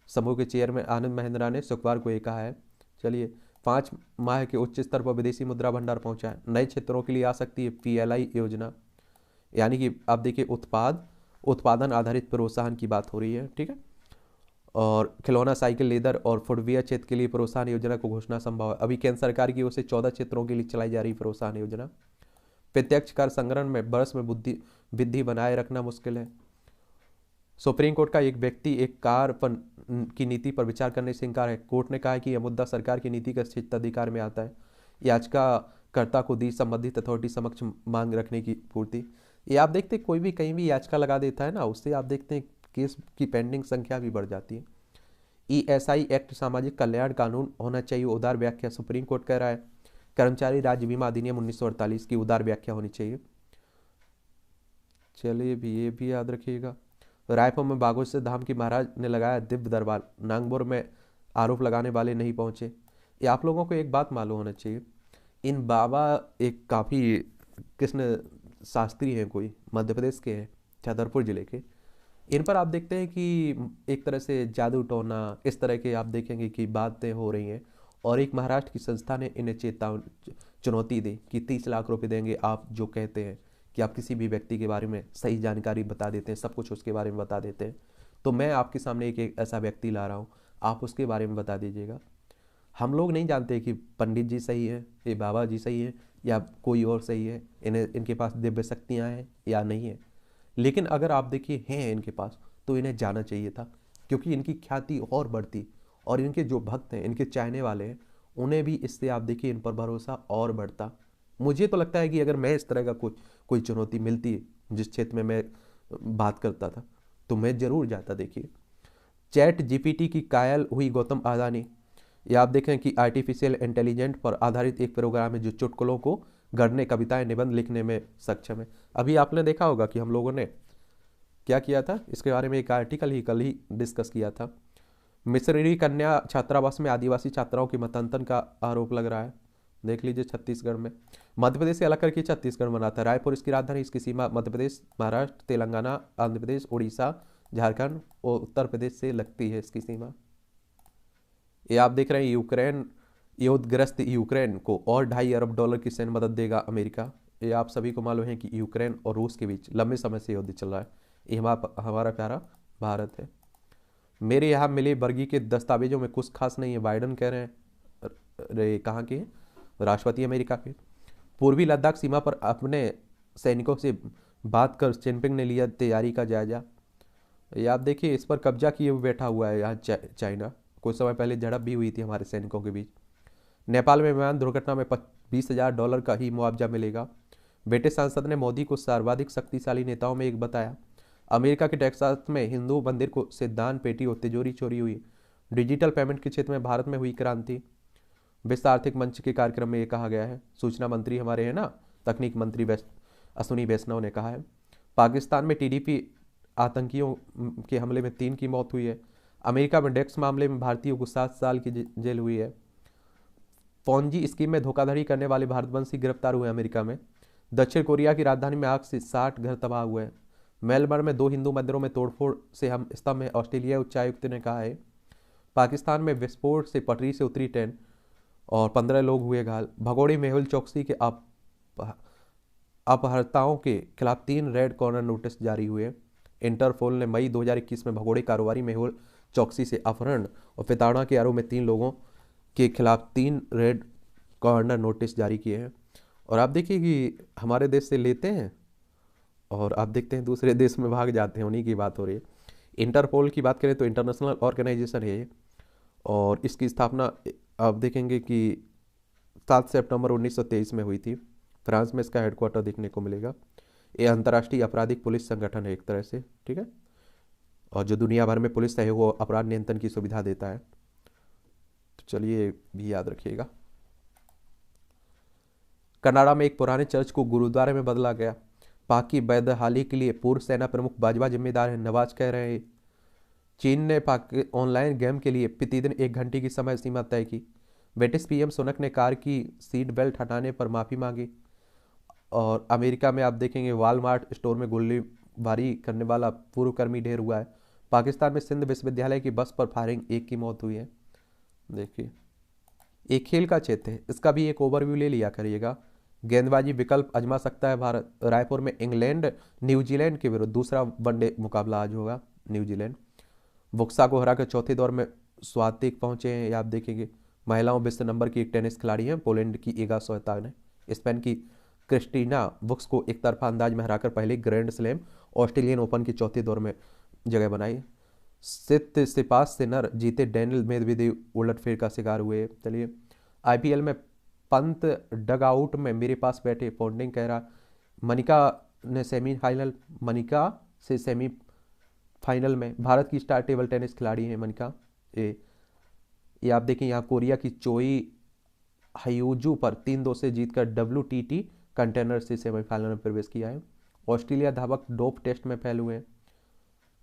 समूह के चेयरमैन आनंद महिंद्रा ने शुक्रवार को ये कहा है। चलिए, 5 माह के उच्च स्तर पर विदेशी मुद्रा भंडार पहुंचा है। नए क्षेत्रों के लिए आ सकती है पीएलआई योजना, यानी कि आप देखिए उत्पादन आधारित प्रोत्साहन की बात हो रही है, ठीक है। और खिलौना, साइकिल, लेदर और फुटवियर क्षेत्र के लिए प्रोत्साहन योजना को घोषणा संभव है। अभी केंद्र सरकार की ओर से 14 क्षेत्रों के लिए चलाई जा रही प्रोत्साहन योजना। प्रत्यक्ष कर संग्रहण में वर्ष में वृद्धि बनाए रखना मुश्किल है। सुप्रीम कोर्ट का एक व्यक्ति एक कार पर की नीति पर विचार करने से इंकार है। कोर्ट ने कहा है कि यह मुद्दा सरकार की नीति का क्षेत्राधिकार में आता है। याचिकाकर्ता को दी संबंधित अथॉरिटी समक्ष मांग रखने की पूर्ति। ये आप देखते कोई भी कहीं भी याचिका लगा देता है ना, उससे आप देखते हैं केस की पेंडिंग संख्या भी बढ़ जाती है। ईएसआई एक्ट सामाजिक कल्याण कानून होना चाहिए, उदार व्याख्या सुप्रीम कोर्ट कह रहा है। कर्मचारी राज्य बीमा अधिनियम 1948 की उदार व्याख्या होनी चाहिए। चलिए भी ये भी याद रखिएगा। रायपुर में बागोचर धाम की महाराज ने लगाया दिव्य दरबार। नागपुर में आरोप लगाने वाले नहीं पहुंचे। ये आप लोगों को एक बात मालूम होना चाहिए, इन बाबा एक काफ़ी कृष्ण शास्त्री हैं, कोई मध्य प्रदेश के हैं, छतरपुर जिले के। इन पर आप देखते हैं कि एक तरह से जादू टोना, इस तरह के आप देखेंगे कि बातें हो रही हैं। और एक महाराष्ट्र की संस्था ने इन्हें चुनौती दी कि 30 लाख रुपए देंगे आप जो कहते हैं कि आप किसी भी व्यक्ति के बारे में सही जानकारी बता देते हैं, सब कुछ उसके बारे में बता देते हैं। तो मैं आपके सामने एक ऐसा व्यक्ति ला रहा हूँ, आप उसके बारे में बता दीजिएगा। हम लोग नहीं जानते कि पंडित जी सही है, ये बाबा जी सही है, या कोई और सही है, इन्हें इनके पास दिव्य शक्तियाँ हैं या नहीं है। लेकिन अगर आप देखिए हैं इनके पास, तो इन्हें जाना चाहिए था, क्योंकि इनकी ख्याति और बढ़ती, और इनके जो भक्त हैं, इनके चाहने वाले हैं, उन्हें भी इससे आप देखिए इन पर भरोसा और बढ़ता। मुझे तो लगता है कि अगर मैं इस तरह का कोई चुनौती मिलती जिस क्षेत्र में मैं बात करता था, तो मैं जरूर जाता। देखिए चैट जीपीटी की कायल हुई गौतम अडानी। ये आप देखें कि आर्टिफिशियल इंटेलिजेंट पर आधारित एक प्रोग्राम है जो चुटकुलों को गढ़ने, कविताएं, निबंध लिखने में सक्षम है। अभी आपने देखा होगा कि हम लोगों ने क्या किया था, इसके बारे में एक आर्टिकल ही कल ही डिस्कस किया था। मिसरी कन्या छात्रावास में आदिवासी छात्राओं के मतंतन का आरोप लग रहा है। देख लीजिए छत्तीसगढ़ में, मध्य प्रदेश से अलग करके छत्तीसगढ़ बनाता है। रायपुर इसकी राजधानी, इसकी सीमा मध्य प्रदेश, महाराष्ट्र, तेलंगाना, आंध्र प्रदेश, उड़ीसा, झारखंड और उत्तर प्रदेश से लगती है इसकी सीमा। ये आप देख रहे हैं यूक्रेन, युद्धग्रस्त यूक्रेन को और $2.5 अरब की सैन्य मदद देगा अमेरिका। ये आप सभी को मालूम है कि यूक्रेन और रूस के बीच लंबे समय से युद्ध चल रहा है। ये हमारा प्यारा भारत है। मेरे यहाँ मिले वर्गीय के दस्तावेजों में कुछ खास नहीं है, बाइडन कह रहे हैं। अरे कहाँ के हैं? राष्ट्रपति अमेरिका के। पूर्वी लद्दाख सीमा पर अपने सैनिकों से बात कर जिनपिंग ने लिया तैयारी का जायजा। ये आप देखिए इस पर कब्जा किए हुए बैठा हुआ है यहाँ चाइना। कुछ समय पहले झड़प भी हुई थी हमारे सैनिकों के बीच। नेपाल में विमान दुर्घटना में $20,000 का ही मुआवजा मिलेगा। ब्रिटिश सांसद ने मोदी को सर्वाधिक शक्तिशाली नेताओं में एक बताया। अमेरिका के टेक्सास में हिंदू मंदिर को से दान पेटी और तिजोरी चोरी हुई। डिजिटल पेमेंट के क्षेत्र में भारत में हुई क्रांति। विश्व आर्थिक मंच के कार्यक्रम में ये कहा गया है। सूचना मंत्री हमारे हैं ना, तकनीक मंत्री अश्विनी वैष्णव ने कहा है। पाकिस्तान में टीडीपी आतंकियों के हमले में 3 की मौत हुई है। अमेरिका में डेक्स मामले में भारतीयों को 7 साल की जेल हुई है। पॉन्जी स्कीम में धोखाधड़ी करने वाले भारतवंशी गिरफ्तार हुए अमेरिका में। दक्षिण कोरिया की राजधानी में आग से 60 घर तबाह हुए हैं। मेलबर्न में 2 हिंदू मंदिरों में तोड़फोड़ से हम स्तंभ में, ऑस्ट्रेलिया उच्चायुक्त ने कहा है। पाकिस्तान में विस्फोट से पटरी से उतरी ट्रेन और 15 लोग हुए घायल। भगोड़े मेहुल चौकसी के अपहर्ताओं के खिलाफ 3 रेड कॉर्नर नोटिस जारी हुए। इंटरपोल ने मई 2021 में भगोड़े कारोबारी मेहुल चौकसी से अपहरण और प्रताड़ना के आरोप में 3 लोगों के खिलाफ 3 रेड कॉर्नर नोटिस जारी किए हैं। और आप देखिए कि हमारे देश से लेते हैं और आप देखते हैं दूसरे देश में भाग जाते हैं, उन्हीं की बात हो रही है। इंटरपोल की बात करें तो इंटरनेशनल ऑर्गेनाइजेशन है ये, और इसकी स्थापना आप देखेंगे कि 7 सितंबर 1923 में हुई थी। फ्रांस में इसका हेडक्वार्टर देखने को मिलेगा। ये अंतर्राष्ट्रीय आपराधिक पुलिस संगठन है एक तरह से, ठीक है, और जो दुनिया भर में पुलिस सहयोग और अपराध नियंत्रण की सुविधा देता है। तो चलिए भी याद रखिएगा। कनाडा में एक पुराने चर्च को गुरुद्वारे में बदला गया। पाक की बदहाली के लिए पूर्व सेना प्रमुख बाजवा जिम्मेदार है, नवाज कह रहे हैं। चीन ने पाक ऑनलाइन गेम के लिए प्रतिदिन 1 घंटे की समय सीमा तय की। ब्रिटिश पीएम सुनक ने कार की सीट बेल्ट हटाने पर माफी मांगी। और अमेरिका में आप देखेंगे वॉलमार्ट स्टोर में गोलीबारी करने वाला पूर्व कर्मी ढेर हुआ है। पाकिस्तान में सिंध विश्वविद्यालय की बस पर फायरिंग, 1 की मौत हुई है। देखिए एक खेल का क्षेत्र है, इसका भी एक ओवरव्यू ले लिया करिएगा। गेंदबाजी विकल्प आजमा सकता है भारत। रायपुर में इंग्लैंड न्यूजीलैंड के विरुद्ध दूसरा वनडे मुकाबला आज होगा। न्यूजीलैंड बुक्सा को हराकर चौथे दौर में स्वातिक पहुंचे हैं। आप देखेंगे महिलाओं विश्व नंबर की एक टेनिस खिलाड़ी हैं, पोलैंड की ईगा स्विएटेक ने स्पेन की क्रिस्टीना बुक्स को एक तरफा अंदाज में हराकर पहले ग्रैंड स्लैम ऑस्ट्रेलियन ओपन के चौथे दौर में जगह बनाई। सिपास से नर जीते, डेनियल मेदवेदेव उलटफेर का शिकार हुए। चलिए आईपीएल में पंत डगआउट में मेरे पास बैठे, पॉन्टिंग कह रहा मनिका ने सेमीफाइनल, मनिका से सेमीफाइनल में। भारत की स्टार टेबल टेनिस खिलाड़ी है मनिका। ये आप देखें यहाँ कोरिया की चोई हायूजू पर 3-2 से जीतकर WTT कंटेनर से सेमीफाइनल में प्रवेश किया है। ऑस्ट्रेलिया धावक डोप टेस्ट में फैल हुए हैं।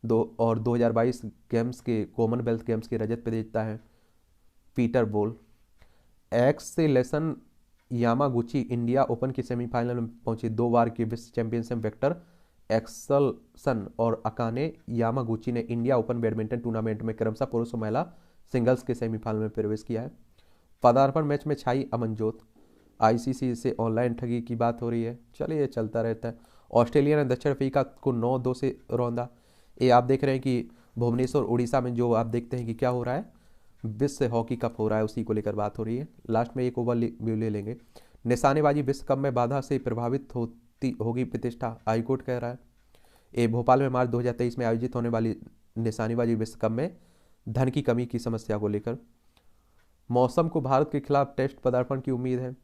2022 गेम्स के कॉमनवेल्थ गेम्स के रजत विजेता है पीटर बोल। एक्सेलेसन यामागुची इंडिया ओपन के सेमीफाइनल में पहुंचे। 2 बार के विश्व चैंपियनशिप वेक्टर एक्सेलसन और अकाने यामागुची ने इंडिया ओपन बैडमिंटन टूर्नामेंट में क्रमशः पुरुष और महिला सिंगल्स के सेमीफाइनल में प्रवेश किया है। पदार्पण मैच में छाई अमनजोत। आईसीसी से ऑनलाइन ठगी की बात हो रही है। चलिए चलता रहता है। ऑस्ट्रेलिया ने दक्षिण अफ्रीका को 9-2 से रौंदा। ये आप देख रहे हैं कि भुवनेश्वर उड़ीसा में जो आप देखते हैं कि क्या हो रहा है, विश्व हॉकी कप हो रहा है, उसी को लेकर बात हो रही है। लास्ट में एक ओवर व्यू ले लेंगे। निशानेबाजी विश्व कप में बाधा से प्रभावित होती होगी प्रतिष्ठा, हाईकोर्ट कह रहा है। ये भोपाल में मार्च 2023 में आयोजित होने वाली निशानेबाजी विश्व कप में धन की कमी की समस्या को लेकर। मौसम को भारत के खिलाफ टेस्ट पदार्पण की उम्मीद है।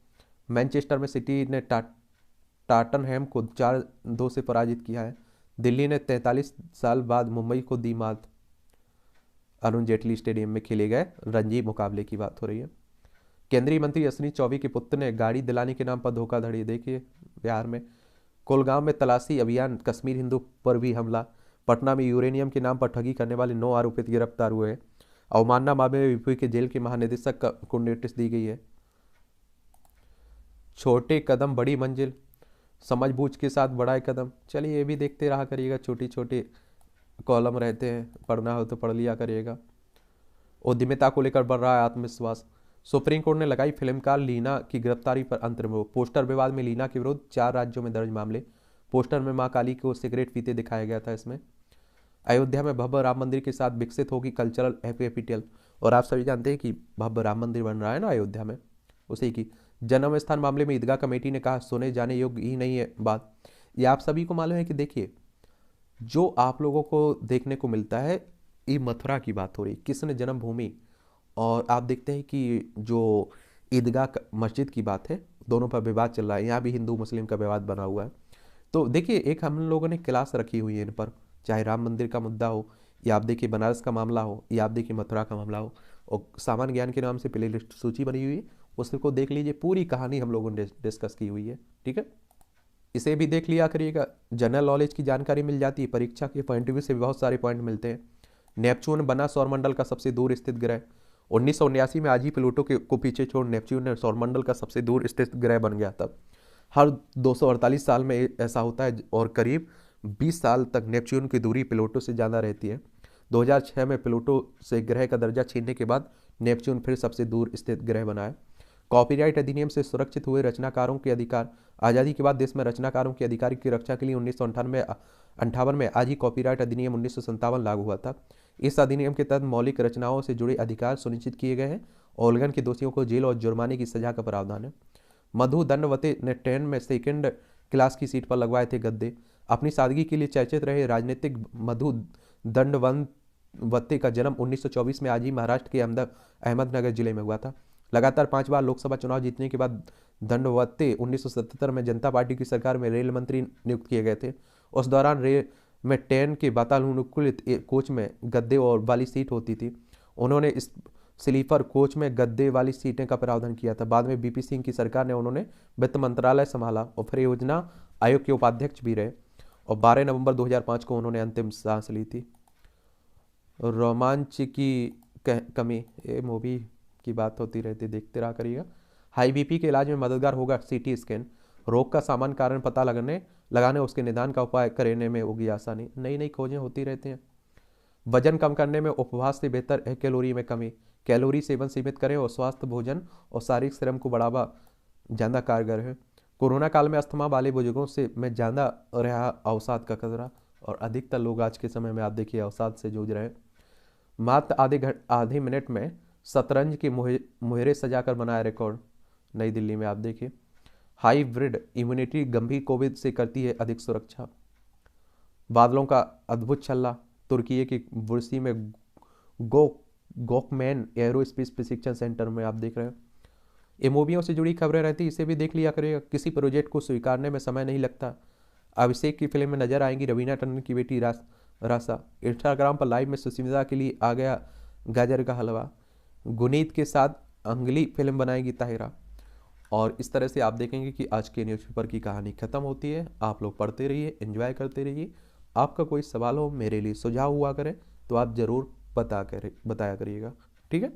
मैनचेस्टर में सिटी ने टॉटनहैम को 4-2 से पराजित किया है। दिल्ली ने 43 साल बाद मुंबई को दी मात। अरुण जेटली स्टेडियम में खेले गए रणजी मुकाबले की बात हो रही है। केंद्रीय मंत्री अश्विनी चौबे के पुत्र ने गाड़ी दिलाने के नाम पर धोखाधड़ी। देखिए बिहार में कोलगांव में तलाशी अभियान, कश्मीर हिंदू पर भी हमला। पटना में यूरेनियम के नाम पर ठगी करने वाले 9 आरोपित गिरफ्तार हुए हैं। अवमानना मामले में यूपी के जेल के महानिदेशक को नोटिस दी गई है। छोटे कदम बड़ी मंजिल, समझबूझ के साथ बड़ा कदम। चलिए ये भी देखते रहा करिएगा, छोटी छोटे कॉलम रहते हैं, पढ़ना हो तो पढ़ लिया करिएगा। उद्यमिता को लेकर बढ़ रहा है आत्मविश्वास। सुप्रीम कोर्ट ने लगाई फिल्मकार लीना की गिरफ्तारी पर अंतरिम रोक। पोस्टर विवाद में लीना के विरुद्ध 4 राज्यों में दर्ज मामले। पोस्टर में मां काली को सिगरेट पीते दिखाया गया था। इसमें अयोध्या में भव्य राम मंदिर के साथ विकसित होगी कल्चरल कैपिटल। और आप सभी जानते हैं कि भव्य राम मंदिर बन रहा है ना अयोध्या में, उसी की जन्म स्थान मामले में ईदगाह कमेटी ने कहा सुने जाने योग्य ही नहीं है बात। ये आप सभी को मालूम है कि देखिए जो आप लोगों को देखने को मिलता है, ये मथुरा की बात हो रही, किसने जन्मभूमि, और आप देखते हैं कि जो ईदगाह मस्जिद की बात है, दोनों पर विवाद चल रहा है। यहाँ भी हिंदू मुस्लिम का विवाद बना हुआ है। तो देखिए एक हम लोगों ने क्लास रखी हुई है इन पर, चाहे राम मंदिर का मुद्दा हो, या आप देखिए बनारस का मामला हो, या आप देखिए मथुरा का मामला हो, और सामान्य ज्ञान के नाम से प्ले लिस्ट सूची बनी हुई है, उसको देख लीजिए, पूरी कहानी हम लोगों ने डिस्कस की हुई है। ठीक है, इसे भी देख लिया करिएगा। जनरल नॉलेज की जानकारी मिल जाती है, परीक्षा के पॉइंट ऑफ व्यू से भी बहुत सारे पॉइंट मिलते हैं। नेपच्यून बना सौरमंडल का सबसे दूर स्थित ग्रह। 1979 में आज ही प्लूटो को पीछे छोड़ नेपच्यून ने सौरमंडल का सबसे दूर स्थित ग्रह बन गया था। हर 248 साल में ऐसा होता है और करीब 20 साल तक नेपच्यून की दूरी प्लूटो से ज़्यादा रहती है। 2006 में प्लूटो से ग्रह का दर्जा छीनने के बाद नेपच्यून फिर सबसे दूर स्थित ग्रह बना है। कॉपीराइट अधिनियम से सुरक्षित हुए रचनाकारों के अधिकार। आज़ादी के बाद देश में रचनाकारों के अधिकार की रक्षा के लिए 1958 में आज ही कॉपीराइट अधिनियम 1957 लागू हुआ था। इस अधिनियम के तहत मौलिक रचनाओं से जुड़े अधिकार सुनिश्चित किए गए हैं। उल्लंघन के दोषियों को जेल और जुर्माने की सजा का प्रावधान है। मधु दंडवते ने ट्रेन में सेकंड क्लास की सीट पर लगवाए थे गद्दे। अपनी सादगी के लिए चर्चित रहे राजनीतिक मधु दंडवते का जन्म 1924 में आज ही महाराष्ट्र के अहमदनगर जिले में हुआ था। लगातार 5 बार लोकसभा चुनाव जीतने के बाद दंडवते 1977 में जनता पार्टी की सरकार में रेल मंत्री नियुक्त किए गए थे। उस दौरान रेल में ट्रेन के वातानुकूलित कोच में गद्दे और वाली सीट होती थी। उन्होंने इस स्लीपर कोच में गद्दे वाली सीटें का प्रावधान किया था। बाद में बीपी सिंह की सरकार ने उन्होंने वित्त मंत्रालय संभाला और फिर योजना आयोग के उपाध्यक्ष भी रहे और 12 नवंबर 2005 को उन्होंने अंतिम सांस ली थी। रोमांच की कमी, ये मूवी की बात होती रहती, देखते रहा करिएगा। हाई बीपी के इलाज में मददगार होगा सीटी स्कैन। रोग का सामान्य कारण पता लगाने उसके निदान का उपाय करने में होगी आसानी। नई नई खोजें होती रहती हैं। वजन कम करने में उपवास से बेहतर है कैलोरी में कमी। कैलोरी सेवन सीमित करें और स्वास्थ्य भोजन और शारीरिक श्रम को बढ़ावा ज़्यादा कारगर है। कोरोना काल में अस्थमा वाले बुजुर्गों से में ज़्यादा रहा अवसाद का खतरा, और अधिकतर लोग आज के समय में आप देखिए अवसाद से जूझ रहे हैं। मात्र आधे मिनट में शतरंज के मुहरे सजाकर बनाया रिकॉर्ड। नई दिल्ली में आप देखिए। हाइब्रिड इम्यूनिटी गंभीर कोविड से करती है अधिक सुरक्षा। बादलों का अद्भुत छल्ला। तुर्की की बुर्सी में गोकमैन एरोस्पेस प्रशिक्षण सेंटर में आप देख रहे हैं। ये मूवियों से जुड़ी खबरें रहती, इसे भी देख लिया करेगा। किसी प्रोजेक्ट को स्वीकारने में समय नहीं लगता। अभिषेक की फिल्म में नजर आएंगी रवीना टंडन की बेटी रासा। इंस्टाग्राम पर लाइव में सुष्मिता के लिए आ गया गाजर का हलवा। गुनीत के साथ अंगली फिल्म बनाएगी ताहिरा। और इस तरह से आप देखेंगे कि आज के न्यूज़पेपर की कहानी खत्म होती है। आप लोग पढ़ते रहिए, एंजॉय करते रहिए। आपका कोई सवाल हो, मेरे लिए सुझाव हुआ करे तो आप ज़रूर बताया करिएगा। ठीक है।